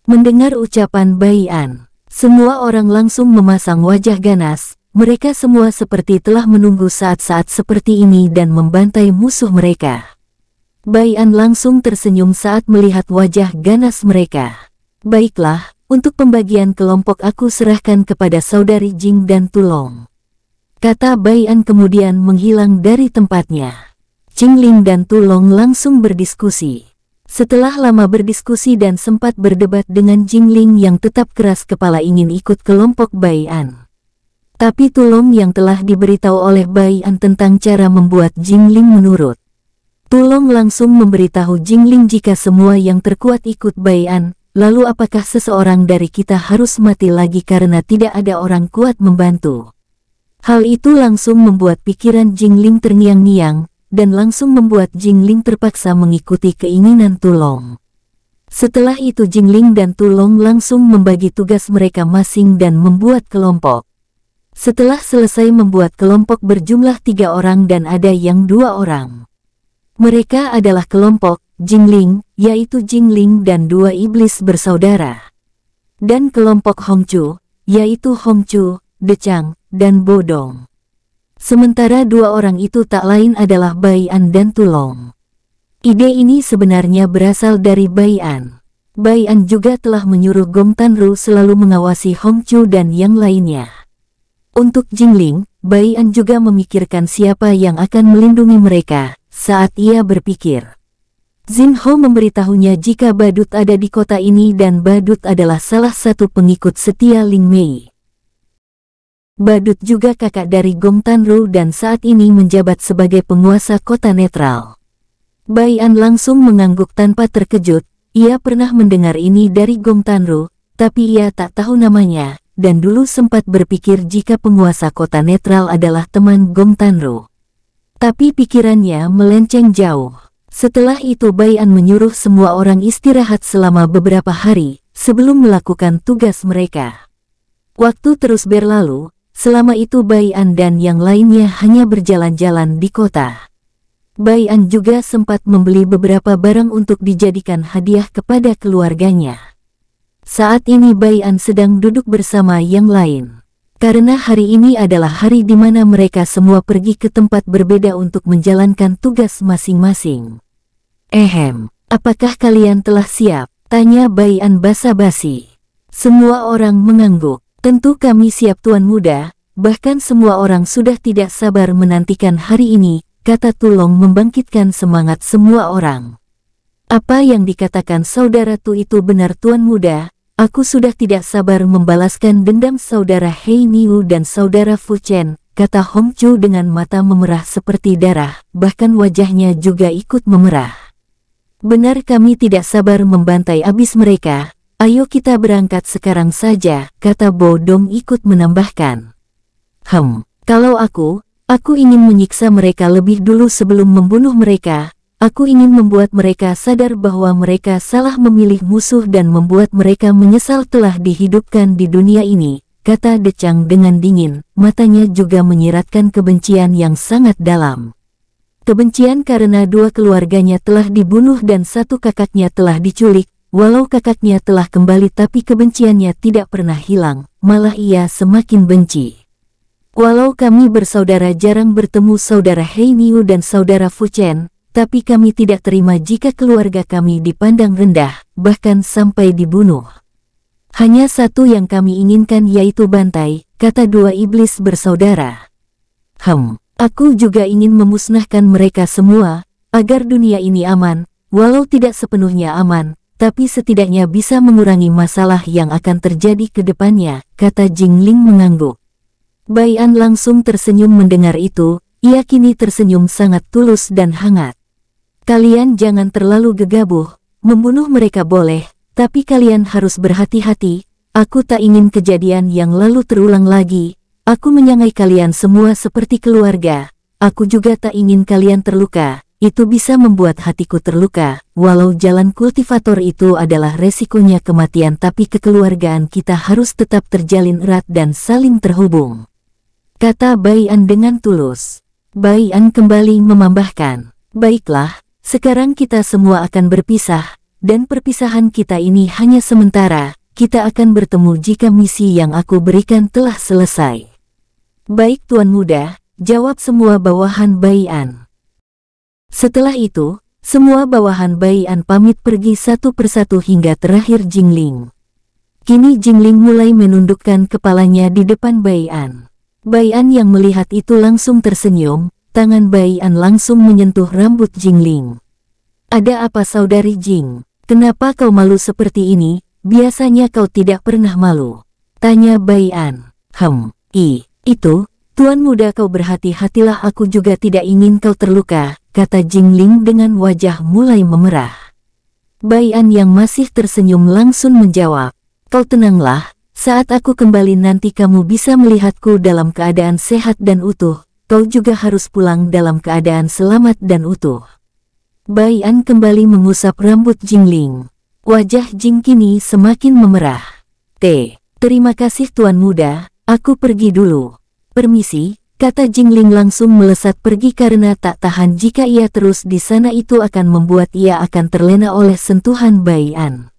Mendengar ucapan Bai An, semua orang langsung memasang wajah ganas, mereka semua seperti telah menunggu saat-saat seperti ini dan membantai musuh mereka. Bai An langsung tersenyum saat melihat wajah ganas mereka. Baiklah, untuk pembagian kelompok aku serahkan kepada saudari Jing dan Tulong, kata Bai An kemudian menghilang dari tempatnya. Qingling dan Tulong langsung berdiskusi. Setelah lama berdiskusi dan sempat berdebat dengan Qingling yang tetap keras kepala ingin ikut kelompok Bai An. Tapi Tulong yang telah diberitahu oleh Bai An tentang cara membuat Qingling menurut. Tulong langsung memberitahu Qingling jika semua yang terkuat ikut Bai An, lalu apakah seseorang dari kita harus mati lagi karena tidak ada orang kuat membantu. Hal itu langsung membuat pikiran Qingling terngiang-ngiang, dan langsung membuat Qingling terpaksa mengikuti keinginan Tulong. Setelah itu Qingling dan Tulong langsung membagi tugas mereka masing dan membuat kelompok. Setelah selesai membuat kelompok berjumlah 3 orang dan ada yang 2 orang. Mereka adalah kelompok Qingling, yaitu Qingling dan 2 iblis bersaudara. Dan kelompok Hongchu, yaitu Hongchu, Decang, dan Bodong. Sementara 2 orang itu tak lain adalah Bai An dan Tulong. Ide ini sebenarnya berasal dari Bai An. Bai An juga telah menyuruh Gong Tanru selalu mengawasi Hongchu dan yang lainnya. Untuk Qingling, Bai An juga memikirkan siapa yang akan melindungi mereka saat ia berpikir. Zin Ho memberitahunya jika Badut ada di kota ini dan Badut adalah salah satu pengikut setia Ling Mei. Badut juga kakak dari Gong Tanru dan saat ini menjabat sebagai penguasa kota netral. Bai An langsung mengangguk tanpa terkejut, ia pernah mendengar ini dari Gong Tanru, tapi ia tak tahu namanya, dan dulu sempat berpikir jika penguasa kota netral adalah teman Gong Tanru. Tapi pikirannya melenceng jauh. Setelah itu Bai An menyuruh semua orang istirahat selama beberapa hari, sebelum melakukan tugas mereka. Waktu terus berlalu, selama itu Bai An dan yang lainnya hanya berjalan-jalan di kota. Bai An juga sempat membeli beberapa barang untuk dijadikan hadiah kepada keluarganya. Saat ini Bai An sedang duduk bersama yang lain. Karena hari ini adalah hari di mana mereka semua pergi ke tempat berbeda untuk menjalankan tugas masing-masing. Apakah kalian telah siap? Tanya Bai An basa-basi. Semua orang mengangguk. Tentu kami siap Tuan Muda, bahkan semua orang sudah tidak sabar menantikan hari ini, kata Tulong membangkitkan semangat semua orang. Apa yang dikatakan saudara Tu itu benar Tuan Muda, aku sudah tidak sabar membalaskan dendam saudara He Niu dan saudara Fu Chen, kata Hong Chu dengan mata memerah seperti darah, bahkan wajahnya juga ikut memerah. Benar, kami tidak sabar membantai abis mereka. Ayo kita berangkat sekarang saja, kata Bo Dong ikut menambahkan. Kalau aku ingin menyiksa mereka lebih dulu sebelum membunuh mereka. Aku ingin membuat mereka sadar bahwa mereka salah memilih musuh dan membuat mereka menyesal telah dihidupkan di dunia ini, kata De Chang dengan dingin, matanya juga menyiratkan kebencian yang sangat dalam. Kebencian karena dua keluarganya telah dibunuh dan satu kakaknya telah diculik. Walau kakaknya telah kembali tapi kebenciannya tidak pernah hilang, malah ia semakin benci. Walau kami bersaudara jarang bertemu saudara He Niu dan saudara Fu Chen, tapi kami tidak terima jika keluarga kami dipandang rendah, bahkan sampai dibunuh. Hanya satu yang kami inginkan yaitu bantai, kata dua iblis bersaudara. Aku juga ingin memusnahkan mereka semua, agar dunia ini aman, walau tidak sepenuhnya aman. Tapi setidaknya bisa mengurangi masalah yang akan terjadi ke depannya, kata Jingling mengangguk. Bai An langsung tersenyum mendengar itu, ia kini tersenyum sangat tulus dan hangat. Kalian jangan terlalu gegabah, membunuh mereka boleh, tapi kalian harus berhati-hati, aku tak ingin kejadian yang lalu terulang lagi, aku menyangai kalian semua seperti keluarga, aku juga tak ingin kalian terluka. Itu bisa membuat hatiku terluka, walau jalan kultivator itu adalah resikonya kematian tapi kekeluargaan kita harus tetap terjalin erat dan saling terhubung. Kata Bai An dengan tulus. Bai An kembali memambahkan, baiklah, sekarang kita semua akan berpisah, dan perpisahan kita ini hanya sementara, kita akan bertemu jika misi yang aku berikan telah selesai. Baik Tuan Muda, jawab semua bawahan Bai An. Setelah itu, semua bawahan Bai An pamit pergi satu persatu hingga terakhir Jingling. Kini Jingling mulai menundukkan kepalanya di depan Bai An. Bai An yang melihat itu langsung tersenyum, tangan Bai An langsung menyentuh rambut Jingling. Ada apa saudari Jing? Kenapa kau malu seperti ini? Biasanya kau tidak pernah malu. Tanya Bai An. Itu, Tuan Muda kau berhati-hatilah aku juga tidak ingin kau terluka. Kata Jingling dengan wajah mulai memerah. Bai An yang masih tersenyum langsung menjawab, kau tenanglah, saat aku kembali nanti kamu bisa melihatku dalam keadaan sehat dan utuh, kau juga harus pulang dalam keadaan selamat dan utuh. Bai An kembali mengusap rambut Jingling. Wajah Jing kini semakin memerah. Terima kasih Tuan Muda, aku pergi dulu. Permisi. Kata Jingling langsung melesat pergi karena tak tahan jika ia terus di sana itu akan membuat ia akan terlena oleh sentuhan Bai An.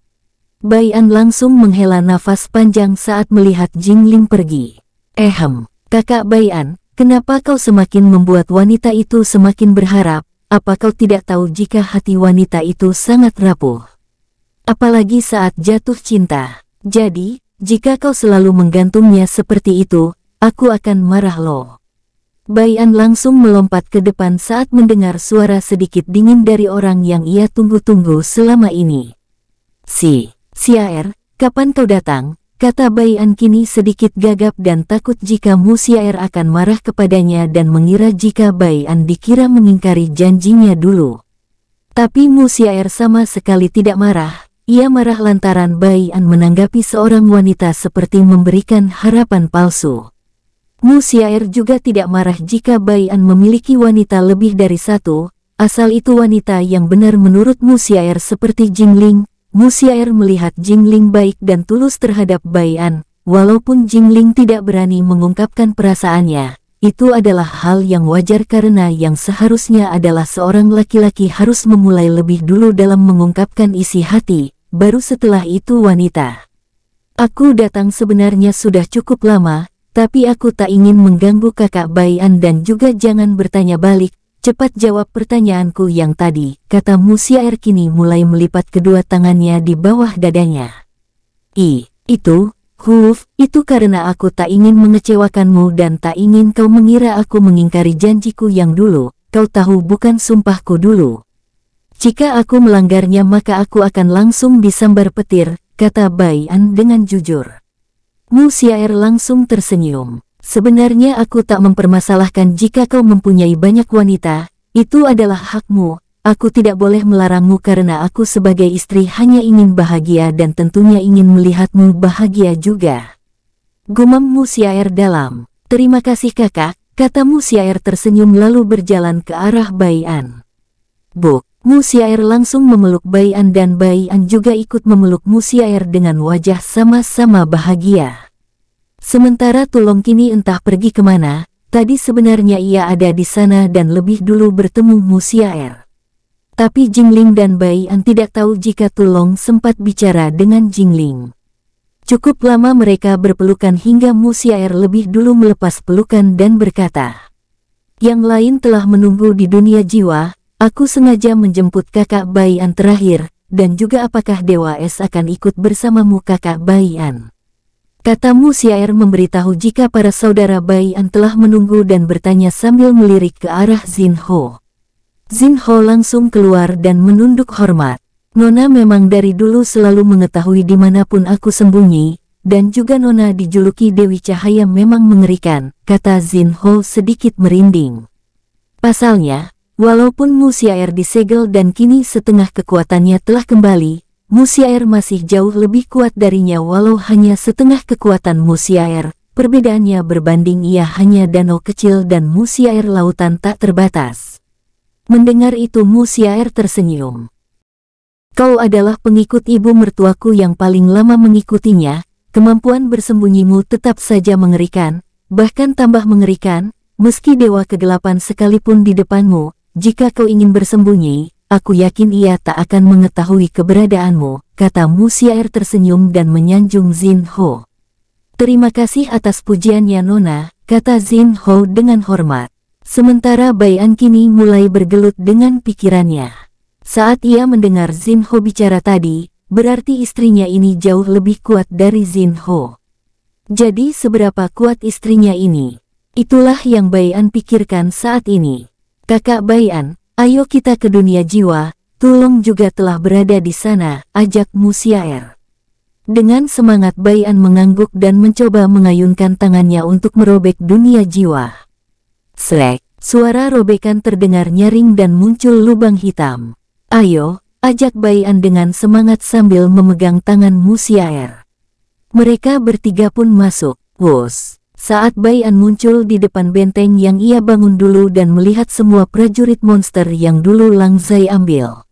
Bai An langsung menghela nafas panjang saat melihat Jingling pergi. Kakak Bai An, kenapa kau semakin membuat wanita itu semakin berharap? Apa kau tidak tahu jika hati wanita itu sangat rapuh? Apalagi saat jatuh cinta. Jadi, jika kau selalu menggantungnya seperti itu, aku akan marah loh. Bai An langsung melompat ke depan saat mendengar suara sedikit dingin dari orang yang ia tunggu-tunggu selama ini. Siaer, kapan kau datang? Kata Bai An kini sedikit gagap dan takut jika Mu Siaer akan marah kepadanya dan mengira jika Bai An dikira mengingkari janjinya dulu. Tapi Mu Siaer sama sekali tidak marah, ia marah lantaran Bai An menanggapi seorang wanita seperti memberikan harapan palsu. Mu Siaer juga tidak marah jika Bai An memiliki wanita lebih dari satu, asal itu wanita yang benar menurut Mu Siaer seperti Jingling. Mu Siaer melihat Jingling baik dan tulus terhadap Bai An, walaupun Jingling tidak berani mengungkapkan perasaannya. Itu adalah hal yang wajar karena yang seharusnya adalah seorang laki-laki harus memulai lebih dulu dalam mengungkapkan isi hati, baru setelah itu wanita. Aku datang sebenarnya sudah cukup lama. Tapi aku tak ingin mengganggu kakak Bai An dan juga jangan bertanya balik, cepat jawab pertanyaanku yang tadi, kata Mu Siaer kini mulai melipat kedua tangannya di bawah dadanya. Itu karena aku tak ingin mengecewakanmu dan tak ingin kau mengira aku mengingkari janjiku yang dulu, kau tahu bukan sumpahku dulu. Jika aku melanggarnya maka aku akan langsung disambar petir, kata Bai An dengan jujur. Mu Xiaer langsung tersenyum. Sebenarnya aku tak mempermasalahkan jika kau mempunyai banyak wanita, itu adalah hakmu. Aku tidak boleh melarangmu karena aku sebagai istri hanya ingin bahagia dan tentunya ingin melihatmu bahagia juga. Gumam Mu Xiaer dalam. Terima kasih kakak, kata Mu Xiaer tersenyum lalu berjalan ke arah Bai An. Buk, Mu Xiaer langsung memeluk Bai An dan Bai An juga ikut memeluk Mu Xiaer dengan wajah sama-sama bahagia. Sementara Tulong kini entah pergi kemana, tadi sebenarnya ia ada di sana dan lebih dulu bertemu Mu Xiaer. Tapi Jingling dan Bai An tidak tahu jika Tulong sempat bicara dengan Jingling. Cukup lama mereka berpelukan hingga Mu Xiaer lebih dulu melepas pelukan dan berkata, "Yang lain telah menunggu di dunia jiwa, aku sengaja menjemput kakak Bai An terakhir, dan juga apakah Dewa Es akan ikut bersamamu kakak Bai An?" Kata Mu Xiaer memberitahu jika para saudara Bai An telah menunggu dan bertanya sambil melirik ke arah Xin Ho. Xin Ho langsung keluar dan menunduk hormat. Nona memang dari dulu selalu mengetahui dimanapun aku sembunyi, dan juga Nona dijuluki Dewi Cahaya memang mengerikan, kata Xin Ho sedikit merinding. Pasalnya, walaupun Mu Xiaer disegel dan kini setengah kekuatannya telah kembali, Mu Xiaer masih jauh lebih kuat darinya walau hanya setengah kekuatan Mu Xiaer. Perbedaannya berbanding ia hanya danau kecil dan Mu Xiaer lautan tak terbatas. Mendengar itu Mu Xiaer tersenyum. Kau adalah pengikut ibu mertuaku yang paling lama mengikutinya, kemampuan bersembunyimu tetap saja mengerikan, bahkan tambah mengerikan, meski dewa kegelapan sekalipun di depanmu, jika kau ingin bersembunyi, aku yakin ia tak akan mengetahui keberadaanmu, kata Mu Xiaer tersenyum dan menyanjung Xin Ho. Terima kasih atas pujiannya Nona, kata Xin Ho dengan hormat. Sementara Bai An kini mulai bergelut dengan pikirannya. Saat ia mendengar Xin Ho bicara tadi, berarti istrinya ini jauh lebih kuat dari Xin Ho. Jadi seberapa kuat istrinya ini? Itulah yang Bai An pikirkan saat ini. Kakak Bai An, ayo kita ke dunia jiwa, Tulong juga telah berada di sana, ajak Mu Xiaer. Dengan semangat Bai An mengangguk dan mencoba mengayunkan tangannya untuk merobek dunia jiwa. Slek, suara robekan terdengar nyaring dan muncul lubang hitam. Ayo, ajak Bai An dengan semangat sambil memegang tangan Mu Xiaer. Mereka bertiga pun masuk. Wus. Saat Bai An muncul di depan benteng yang ia bangun dulu dan melihat semua prajurit monster yang dulu Lang Zai ambil.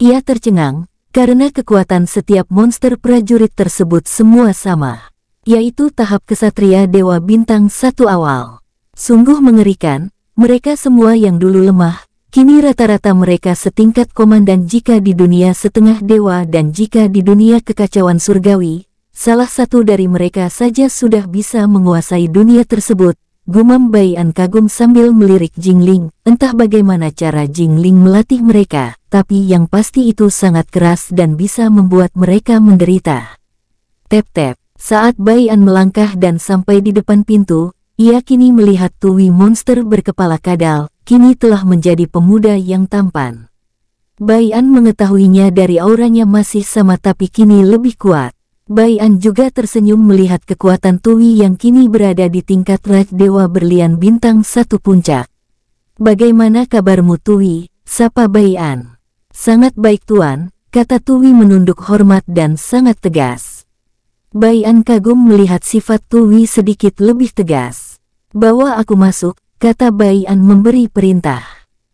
Ia tercengang, karena kekuatan setiap monster prajurit tersebut semua sama, yaitu tahap kesatria Dewa Bintang 1 awal. Sungguh mengerikan, mereka semua yang dulu lemah, kini rata-rata mereka setingkat komandan jika di dunia setengah dewa dan jika di dunia kekacauan surgawi. Salah satu dari mereka saja sudah bisa menguasai dunia tersebut, gumam Bai An kagum sambil melirik Jingling. Entah bagaimana cara Jingling melatih mereka, tapi yang pasti itu sangat keras dan bisa membuat mereka menderita. Tep-tep, saat Bai An melangkah dan sampai di depan pintu, ia kini melihat Tui monster berkepala kadal, kini telah menjadi pemuda yang tampan. Bai An mengetahuinya dari auranya masih sama tapi kini lebih kuat. Bai An juga tersenyum melihat kekuatan Tui yang kini berada di tingkat Raj Dewa Berlian Bintang 1 puncak. Bagaimana kabarmu Tui? Sapa Bai An. Sangat baik Tuan, kata Tui menunduk hormat dan sangat tegas. Bai An kagum melihat sifat Tui sedikit lebih tegas. Bawa aku masuk, kata Bai An memberi perintah.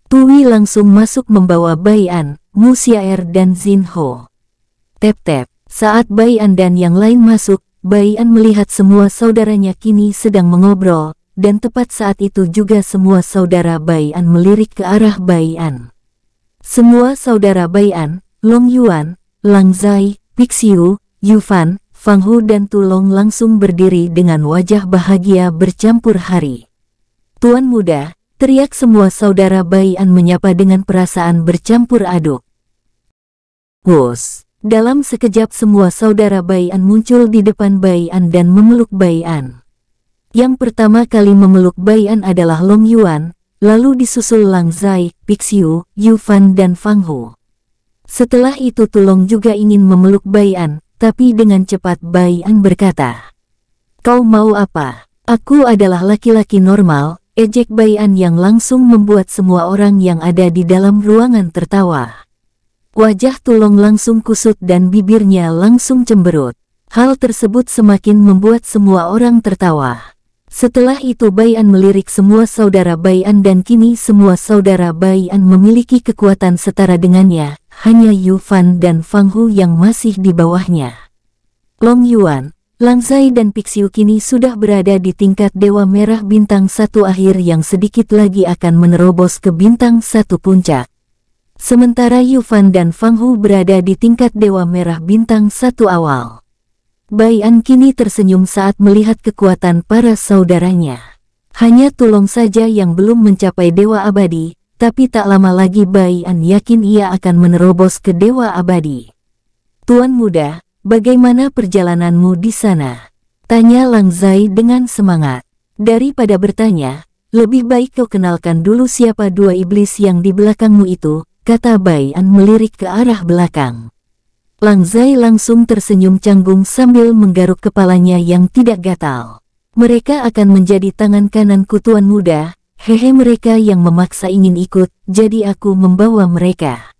Tui langsung masuk membawa Bai An, Mu Xiaer dan Xin Ho. Tep-tep. Saat Bai An dan yang lain masuk, Bai An melihat semua saudaranya kini sedang mengobrol, dan tepat saat itu juga semua saudara Bai An melirik ke arah Bai An. Semua saudara Bai An, Long Yuan, Lang Zai, Pixiu, Yufan, Fang Hu dan Tulong langsung berdiri dengan wajah bahagia bercampur hari. Tuan muda, teriak semua saudara Bai An menyapa dengan perasaan bercampur aduk. Wus. Dalam sekejap semua saudara Bai An muncul di depan Bai An dan memeluk Bai An. Yang pertama kali memeluk Bai An adalah Long Yuan, lalu disusul Lang Zai, Pixiu, Yufan dan Fang Hu. Setelah itu Tulong juga ingin memeluk Bai An, tapi dengan cepat Bai An berkata, "Kau mau apa? Aku adalah laki-laki normal," ejek Bai An yang langsung membuat semua orang yang ada di dalam ruangan tertawa. Wajah Tulong langsung kusut dan bibirnya langsung cemberut. Hal tersebut semakin membuat semua orang tertawa. Setelah itu Bai An melirik semua saudara Bai An dan kini semua saudara Bai An memiliki kekuatan setara dengannya, hanya Yu Fan dan Fang Hu yang masih di bawahnya. Long Yuan, Lang Zai dan Pixiu kini sudah berada di tingkat Dewa Merah Bintang 1 akhir yang sedikit lagi akan menerobos ke Bintang 1 puncak. Sementara Yu Fan dan Fang Hu berada di tingkat Dewa Merah Bintang 1 awal. Bai An kini tersenyum saat melihat kekuatan para saudaranya. Hanya Tulong saja yang belum mencapai Dewa Abadi, tapi tak lama lagi Bai An yakin ia akan menerobos ke Dewa Abadi. "Tuan muda, bagaimana perjalananmu di sana?" tanya Lang Zai dengan semangat. "Daripada bertanya, lebih baik kau kenalkan dulu siapa dua iblis yang di belakangmu itu," kata Bai An melirik ke arah belakang. Lang Zai langsung tersenyum canggung sambil menggaruk kepalanya yang tidak gatal. "Mereka akan menjadi tangan kananku tuan muda, hehe, mereka yang memaksa ingin ikut, jadi aku membawa mereka.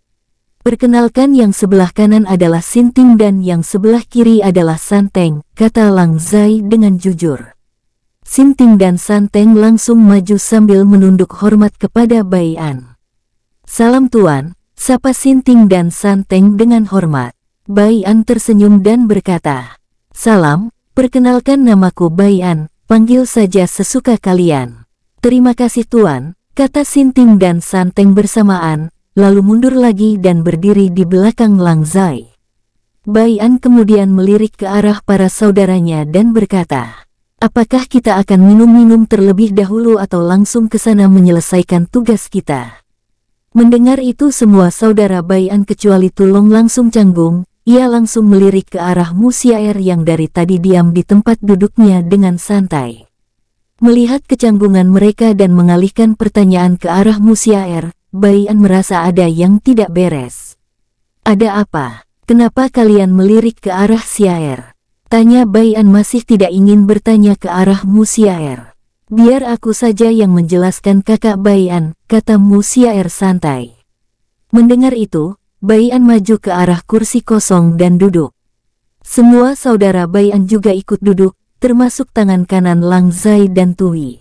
Perkenalkan, yang sebelah kanan adalah Sinting dan yang sebelah kiri adalah Santeng," kata Lang Zai dengan jujur. Sinting dan Santeng langsung maju sambil menunduk hormat kepada Bai An. "Salam tuan," sapa Sinting dan Santeng dengan hormat. Bai An tersenyum dan berkata, "Salam, perkenalkan namaku Bai An, panggil saja sesuka kalian." "Terima kasih tuan," kata Sinting dan Santeng bersamaan, lalu mundur lagi dan berdiri di belakang Lang Zai. Bai An kemudian melirik ke arah para saudaranya dan berkata, "Apakah kita akan minum-minum terlebih dahulu atau langsung ke sana menyelesaikan tugas kita?" Mendengar itu semua saudara Bai An kecuali Tulong langsung canggung. Ia langsung melirik ke arah Mu Xiaer yang dari tadi diam di tempat duduknya dengan santai. Melihat kecanggungan mereka dan mengalihkan pertanyaan ke arah Mu Xiaer, Bai An merasa ada yang tidak beres. "Ada apa? Kenapa kalian melirik ke arah Xiaer?" tanya Bai An masih tidak ingin bertanya ke arah Mu Xiaer. "Biar aku saja yang menjelaskan kakak Bai An," kata Mu Xiaer santai. Mendengar itu, Bai An maju ke arah kursi kosong dan duduk. Semua saudara Bai An juga ikut duduk, termasuk tangan kanan Lang Zai dan Tui.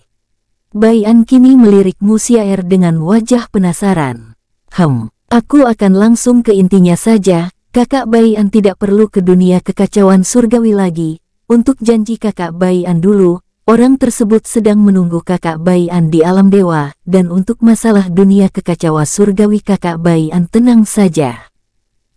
Bai An kini melirik Mu Xiaer dengan wajah penasaran. Aku akan langsung ke intinya saja, kakak Bai An tidak perlu ke dunia kekacauan surgawi lagi. Untuk janji kakak Bai An dulu, orang tersebut sedang menunggu kakak Bai An di alam dewa, dan untuk masalah dunia kekacauan surgawi kakak Bai An tenang saja.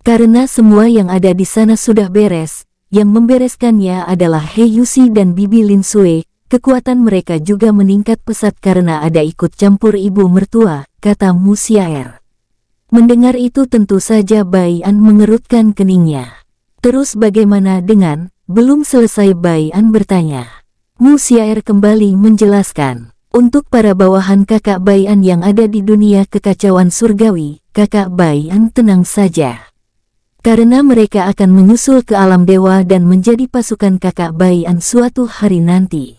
Karena semua yang ada di sana sudah beres, yang membereskannya adalah He Yusi dan Bibi Lin Sui, kekuatan mereka juga meningkat pesat karena ada ikut campur ibu mertua, kata Mu Xiaer. Mendengar itu tentu saja Bai An mengerutkan keningnya. "Terus bagaimana dengan?" belum selesai Bai An bertanya. Mu Xiaer kembali menjelaskan, "Untuk para bawahan kakak Bai An yang ada di dunia kekacauan surgawi, kakak Bai An tenang saja. Karena mereka akan menyusul ke alam dewa dan menjadi pasukan kakak Bai An suatu hari nanti.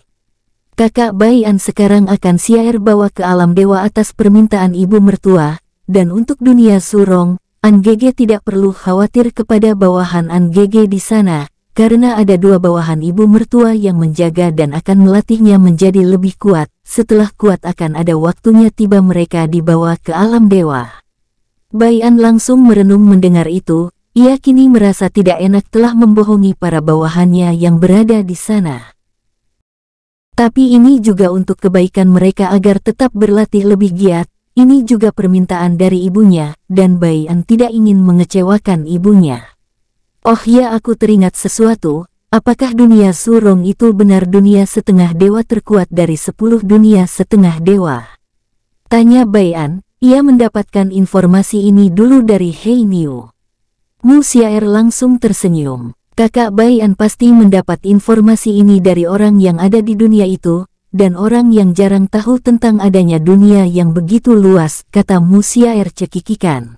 Kakak Bai An sekarang akan Xiaer bawa ke alam dewa atas permintaan ibu mertua, dan untuk dunia surong, An Gege tidak perlu khawatir kepada bawahan An Gege di sana. Karena ada dua bawahan ibu mertua yang menjaga dan akan melatihnya menjadi lebih kuat, setelah kuat akan ada waktunya tiba mereka dibawa ke alam dewa." Bai An langsung merenung mendengar itu, ia kini merasa tidak enak telah membohongi para bawahannya yang berada di sana. Tapi ini juga untuk kebaikan mereka agar tetap berlatih lebih giat, ini juga permintaan dari ibunya, dan Bai An tidak ingin mengecewakan ibunya. "Oh ya, aku teringat sesuatu, apakah dunia surong itu benar dunia setengah dewa terkuat dari 10 dunia setengah dewa?" tanya Bai An. Ia mendapatkan informasi ini dulu dari Hei Niu. Mu Xiaer langsung tersenyum. Kakak Bai An pasti mendapat informasi ini dari orang yang ada di dunia itu, dan orang yang jarang tahu tentang adanya dunia yang begitu luas, kata Mu Xiaer cekikikan.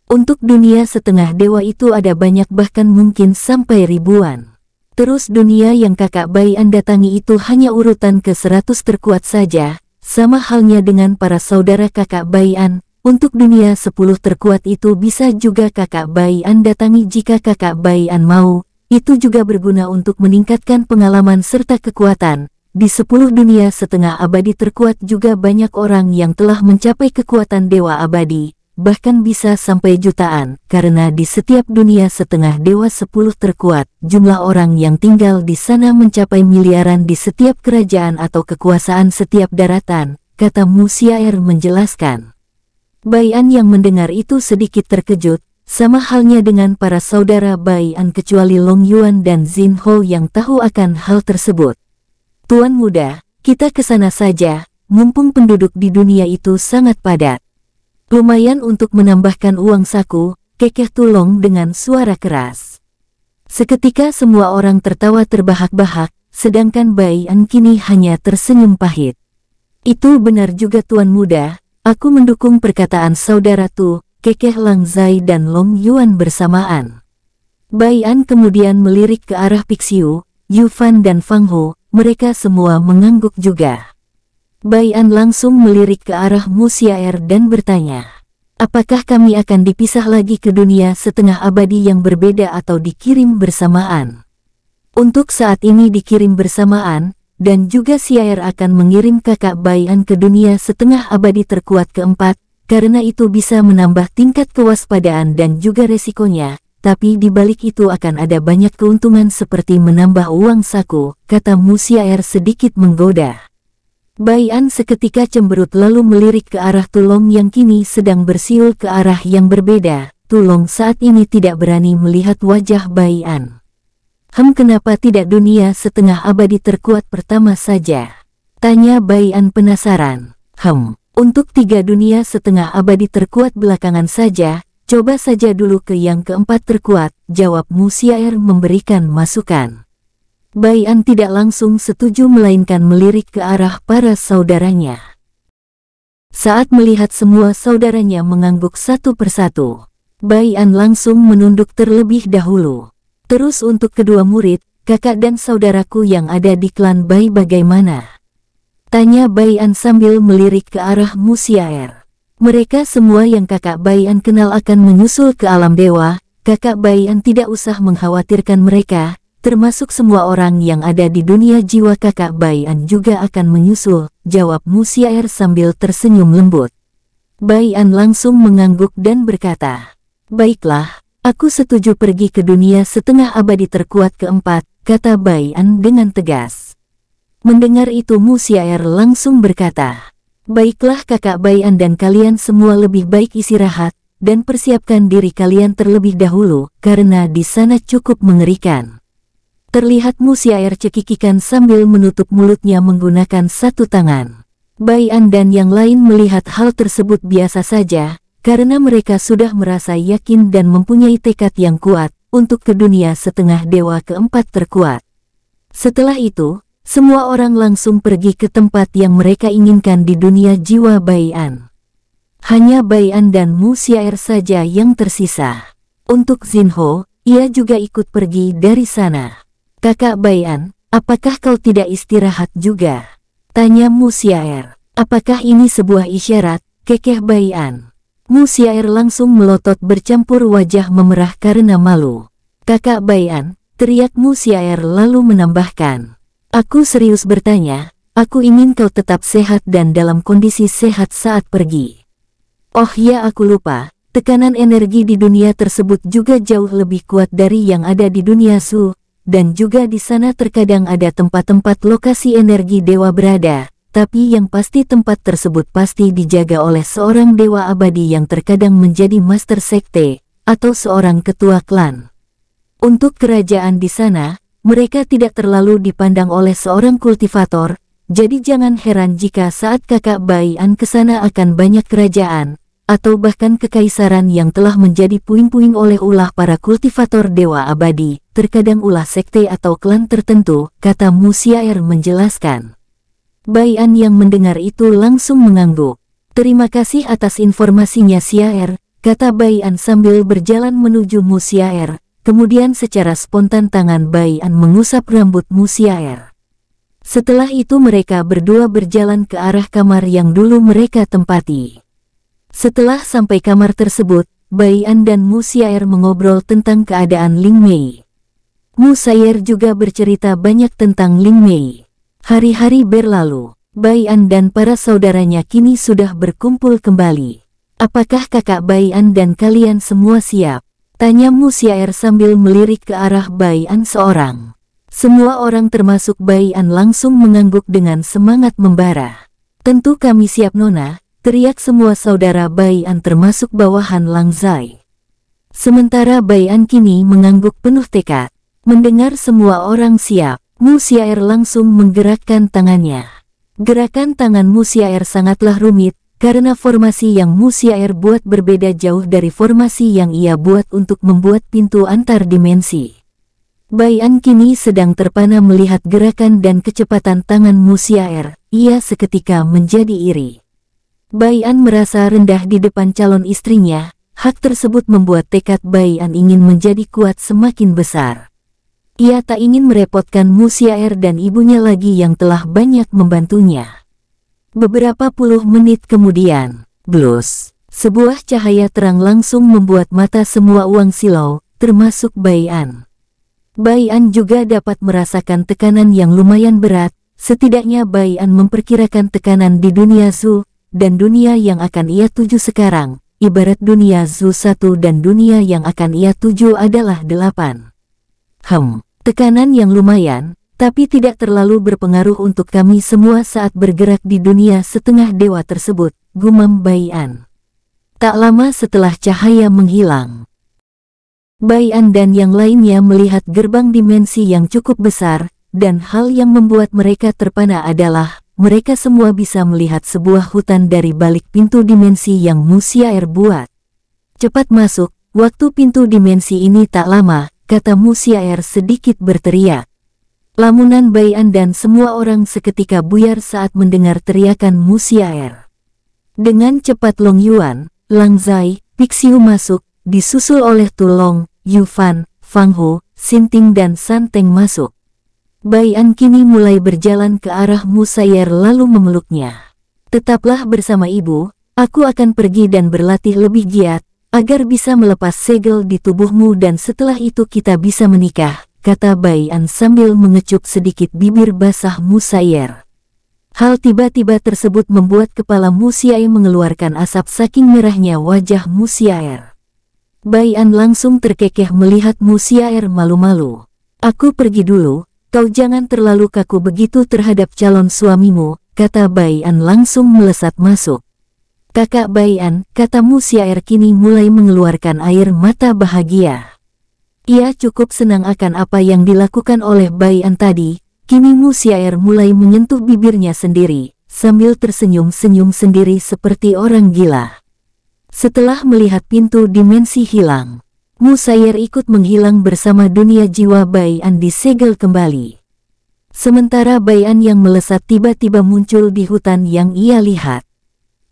Untuk dunia setengah dewa itu ada banyak, bahkan mungkin sampai ribuan. Terus dunia yang kakak Bai'an datangi itu hanya urutan ke-100 terkuat saja, sama halnya dengan para saudara kakak Bai'an. Untuk dunia 10 terkuat itu bisa juga kakak Bai'an datangi jika kakak Bai'an mau. Itu juga berguna untuk meningkatkan pengalaman serta kekuatan. Di 10 dunia setengah abadi terkuat juga banyak orang yang telah mencapai kekuatan dewa abadi, bahkan bisa sampai jutaan, karena di setiap dunia setengah dewa 10 terkuat, jumlah orang yang tinggal di sana mencapai miliaran di setiap kerajaan atau kekuasaan setiap daratan, kata Mu Xiaer menjelaskan. Bai'an yang mendengar itu sedikit terkejut, sama halnya dengan para saudara Bai'an kecuali Long Yuan dan Xin Ho yang tahu akan hal tersebut. Tuan muda, kita ke sana saja, mumpung penduduk di dunia itu sangat padat. Lumayan untuk menambahkan uang saku, kekeh Tu Long dengan suara keras. Seketika semua orang tertawa terbahak-bahak, sedangkan Bai'an kini hanya tersenyum pahit. Itu benar juga tuan muda, aku mendukung perkataan saudara Tu, kekeh Lang Zai dan Long Yuan bersamaan. Bai'an kemudian melirik ke arah Pixiu, Yu Fan dan Fang Ho, mereka semua mengangguk juga. Bai'an langsung melirik ke arah Mu Xiaer dan bertanya, apakah kami akan dipisah lagi ke dunia setengah abadi yang berbeda atau dikirim bersamaan? Untuk saat ini dikirim bersamaan, dan juga Xiaer akan mengirim kakak Bai'an ke dunia setengah abadi terkuat keempat, karena itu bisa menambah tingkat kewaspadaan dan juga resikonya, tapi di balik itu akan ada banyak keuntungan seperti menambah uang saku, kata Mu Xiaer sedikit menggoda. Bai'an seketika cemberut lalu melirik ke arah Tu Long yang kini sedang bersiul ke arah yang berbeda. Tu Long saat ini tidak berani melihat wajah Bai'an. Kenapa tidak dunia setengah abadi terkuat pertama saja? Tanya Bai'an penasaran. Untuk 3 dunia setengah abadi terkuat belakangan saja, coba saja dulu ke yang keempat terkuat, jawab Mu Xiaer memberikan masukan. Bai'an tidak langsung setuju melainkan melirik ke arah para saudaranya. Saat melihat semua saudaranya mengangguk satu persatu, Bai'an langsung menunduk terlebih dahulu. Terus untuk kedua murid, kakak dan saudaraku yang ada di klan Bai bagaimana? Tanya Bai'an sambil melirik ke arah Mu Xiaer. Mereka semua yang kakak Bai'an kenal akan menyusul ke alam dewa, kakak Bai'an tidak usah mengkhawatirkan mereka, termasuk semua orang yang ada di dunia jiwa kakak Bai'an juga akan menyusul, jawab Mu Xiaer sambil tersenyum lembut. Bai'an langsung mengangguk dan berkata, baiklah, aku setuju pergi ke dunia setengah abadi terkuat keempat, kata Bai'an dengan tegas. Mendengar itu Mu Xiaer langsung berkata, baiklah kakak Bai'an dan kalian semua lebih baik istirahat, dan persiapkan diri kalian terlebih dahulu, karena di sana cukup mengerikan. Terlihat Mu Xiaer cekikikan sambil menutup mulutnya menggunakan satu tangan. Bai'an dan yang lain melihat hal tersebut biasa saja, karena mereka sudah merasa yakin dan mempunyai tekad yang kuat, untuk ke dunia setengah dewa keempat terkuat. Setelah itu, semua orang langsung pergi ke tempat yang mereka inginkan di dunia jiwa Bai'an. Hanya Bai'an dan Mu Xiaer saja yang tersisa. Untuk Xin Ho, ia juga ikut pergi dari sana. Kakak Bai'an, apakah kau tidak istirahat juga? Tanya Mu Xiaer. Apakah ini sebuah isyarat, kekeh Bai'an? Mu Xiaer langsung melotot bercampur wajah memerah karena malu. Kakak Bai'an, teriak Mu Xiaer lalu menambahkan. Aku serius bertanya, aku ingin kau tetap sehat dan dalam kondisi sehat saat pergi. Oh ya aku lupa, tekanan energi di dunia tersebut juga jauh lebih kuat dari yang ada di dunia Su, dan juga di sana terkadang ada tempat-tempat lokasi energi dewa berada, tapi yang pasti tempat tersebut pasti dijaga oleh seorang dewa abadi yang terkadang menjadi master sekte, atau seorang ketua klan. Untuk kerajaan di sana, mereka tidak terlalu dipandang oleh seorang kultivator, jadi jangan heran jika saat kakak Bai'an ke sana akan banyak kerajaan, atau bahkan kekaisaran yang telah menjadi puing-puing oleh ulah para kultivator dewa abadi, terkadang ulah sekte atau klan tertentu, kata Mu Xiaer menjelaskan. Bai'an yang mendengar itu langsung mengangguk. Terima kasih atas informasinya Xiaer, kata Bai An sambil berjalan menuju Mu Xiaer. Kemudian secara spontan tangan Bai An mengusap rambut Mu Xiaer. Setelah itu mereka berdua berjalan ke arah kamar yang dulu mereka tempati. Setelah sampai kamar tersebut, Bai An dan Mu Xiaer mengobrol tentang keadaan Ling Mei. Mu Xiaer juga bercerita banyak tentang Ling Mei. Hari-hari berlalu, Bai An dan para saudaranya kini sudah berkumpul kembali. Apakah kakak Bai An dan kalian semua siap? Tanya Mu Xiaer sambil melirik ke arah Bai An seorang. Semua orang termasuk Bai An langsung mengangguk dengan semangat membara. Tentu kami siap Nona, teriak semua saudara Bai An termasuk bawahan Lang Zai. Sementara Bai An kini mengangguk penuh tekad. Mendengar semua orang siap, Mu Xiaer langsung menggerakkan tangannya. Gerakan tangan Mu Xiaer sangatlah rumit, karena formasi yang Mu Xiaer buat berbeda jauh dari formasi yang ia buat untuk membuat pintu antar dimensi. Bai An kini sedang terpana melihat gerakan dan kecepatan tangan Mu Xiaer. Ia seketika menjadi iri. Bai An merasa rendah di depan calon istrinya. Hak tersebut membuat tekad Bai An ingin menjadi kuat semakin besar. Ia tak ingin merepotkan Mu Xiaer dan ibunya lagi yang telah banyak membantunya. Beberapa puluh menit kemudian, blus, sebuah cahaya terang langsung membuat mata semua Wang Silau, termasuk Bai An. Bai An juga dapat merasakan tekanan yang lumayan berat, setidaknya Bai An memperkirakan tekanan di dunia Zhu, dan dunia yang akan ia tuju sekarang, ibarat dunia Zhu 1 dan dunia yang akan ia tuju adalah 8. Tekanan yang lumayan, tapi tidak terlalu berpengaruh untuk kami semua saat bergerak di dunia setengah dewa tersebut, gumam Bai An. Tak lama setelah cahaya menghilang, Bai An dan yang lainnya melihat gerbang dimensi yang cukup besar, dan hal yang membuat mereka terpana adalah, mereka semua bisa melihat sebuah hutan dari balik pintu dimensi yang Mu Xiaer buat. Cepat masuk, waktu pintu dimensi ini tak lama, kata Mu Xiaer sedikit berteriak. Lamunan Bai An dan semua orang seketika buyar saat mendengar teriakan Mu Xiaer. Dengan cepat Long Yuan, Lang Zai, Pixiu masuk, disusul oleh Tu Long, Yu Fan, Fang Ho, Xin Ting dan San Teng masuk. Bai An kini mulai berjalan ke arah Mu Xiaer lalu memeluknya. Tetaplah bersama ibu, aku akan pergi dan berlatih lebih giat, agar bisa melepas segel di tubuhmu dan setelah itu kita bisa menikah, kata Bai An sambil mengecup sedikit bibir basah Mu Xiaer. Hal tiba-tiba tersebut membuat kepala Mu Xiaer mengeluarkan asap saking merahnya wajah Mu Xiaer. Bai An langsung terkekeh melihat Mu Xiaer malu-malu. Aku pergi dulu, kau jangan terlalu kaku begitu terhadap calon suamimu, kata Bai An langsung melesat masuk. Kakak Bai An, kata Mu Xiaer kini mulai mengeluarkan air mata bahagia. Ia cukup senang akan apa yang dilakukan oleh Bai An tadi, kini Mu Xiaer mulai menyentuh bibirnya sendiri, sambil tersenyum-senyum sendiri seperti orang gila. Setelah melihat pintu dimensi hilang, Mu Xiaer ikut menghilang bersama dunia jiwa Bai An disegel kembali. Sementara Bai An yang melesat tiba-tiba muncul di hutan yang ia lihat.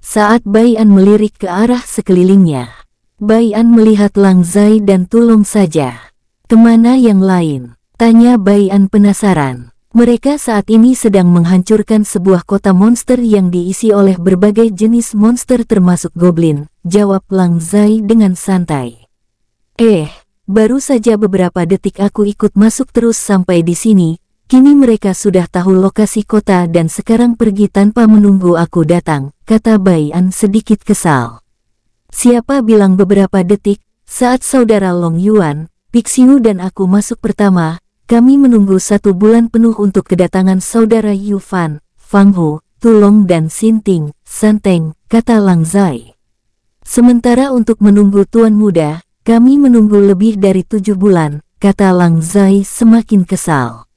Saat Bai An melirik ke arah sekelilingnya, Bai An melihat Lang Zai dan Tu Long saja. Kemana yang lain? Tanya Bai An penasaran. Mereka saat ini sedang menghancurkan sebuah kota monster yang diisi oleh berbagai jenis monster termasuk goblin, jawab Lang Zai dengan santai. Baru saja beberapa detik aku ikut masuk terus sampai di sini, kini mereka sudah tahu lokasi kota dan sekarang pergi tanpa menunggu aku datang, kata Bai An sedikit kesal. Siapa bilang beberapa detik, saat saudara Long Yuan, Pixiu dan aku masuk pertama, kami menunggu 1 bulan penuh untuk kedatangan saudara Yu Fan, Fang Ho, Tu Long dan Xin Ting, San Teng, kata Lang Zai. Sementara untuk menunggu tuan muda, kami menunggu lebih dari 7 bulan, kata Lang Zai semakin kesal.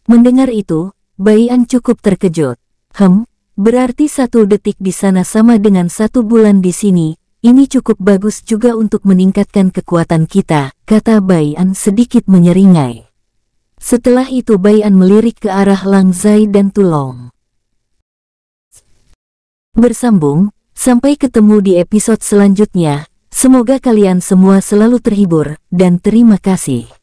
Mendengar itu, Bai An cukup terkejut. Berarti 1 detik di sana sama dengan 1 bulan di sini, ini cukup bagus juga untuk meningkatkan kekuatan kita, kata Bai An sedikit menyeringai. Setelah itu Bai An melirik ke arah Lang Zai dan Tu Long. Bersambung, sampai ketemu di episode selanjutnya. Semoga kalian semua selalu terhibur, dan terima kasih.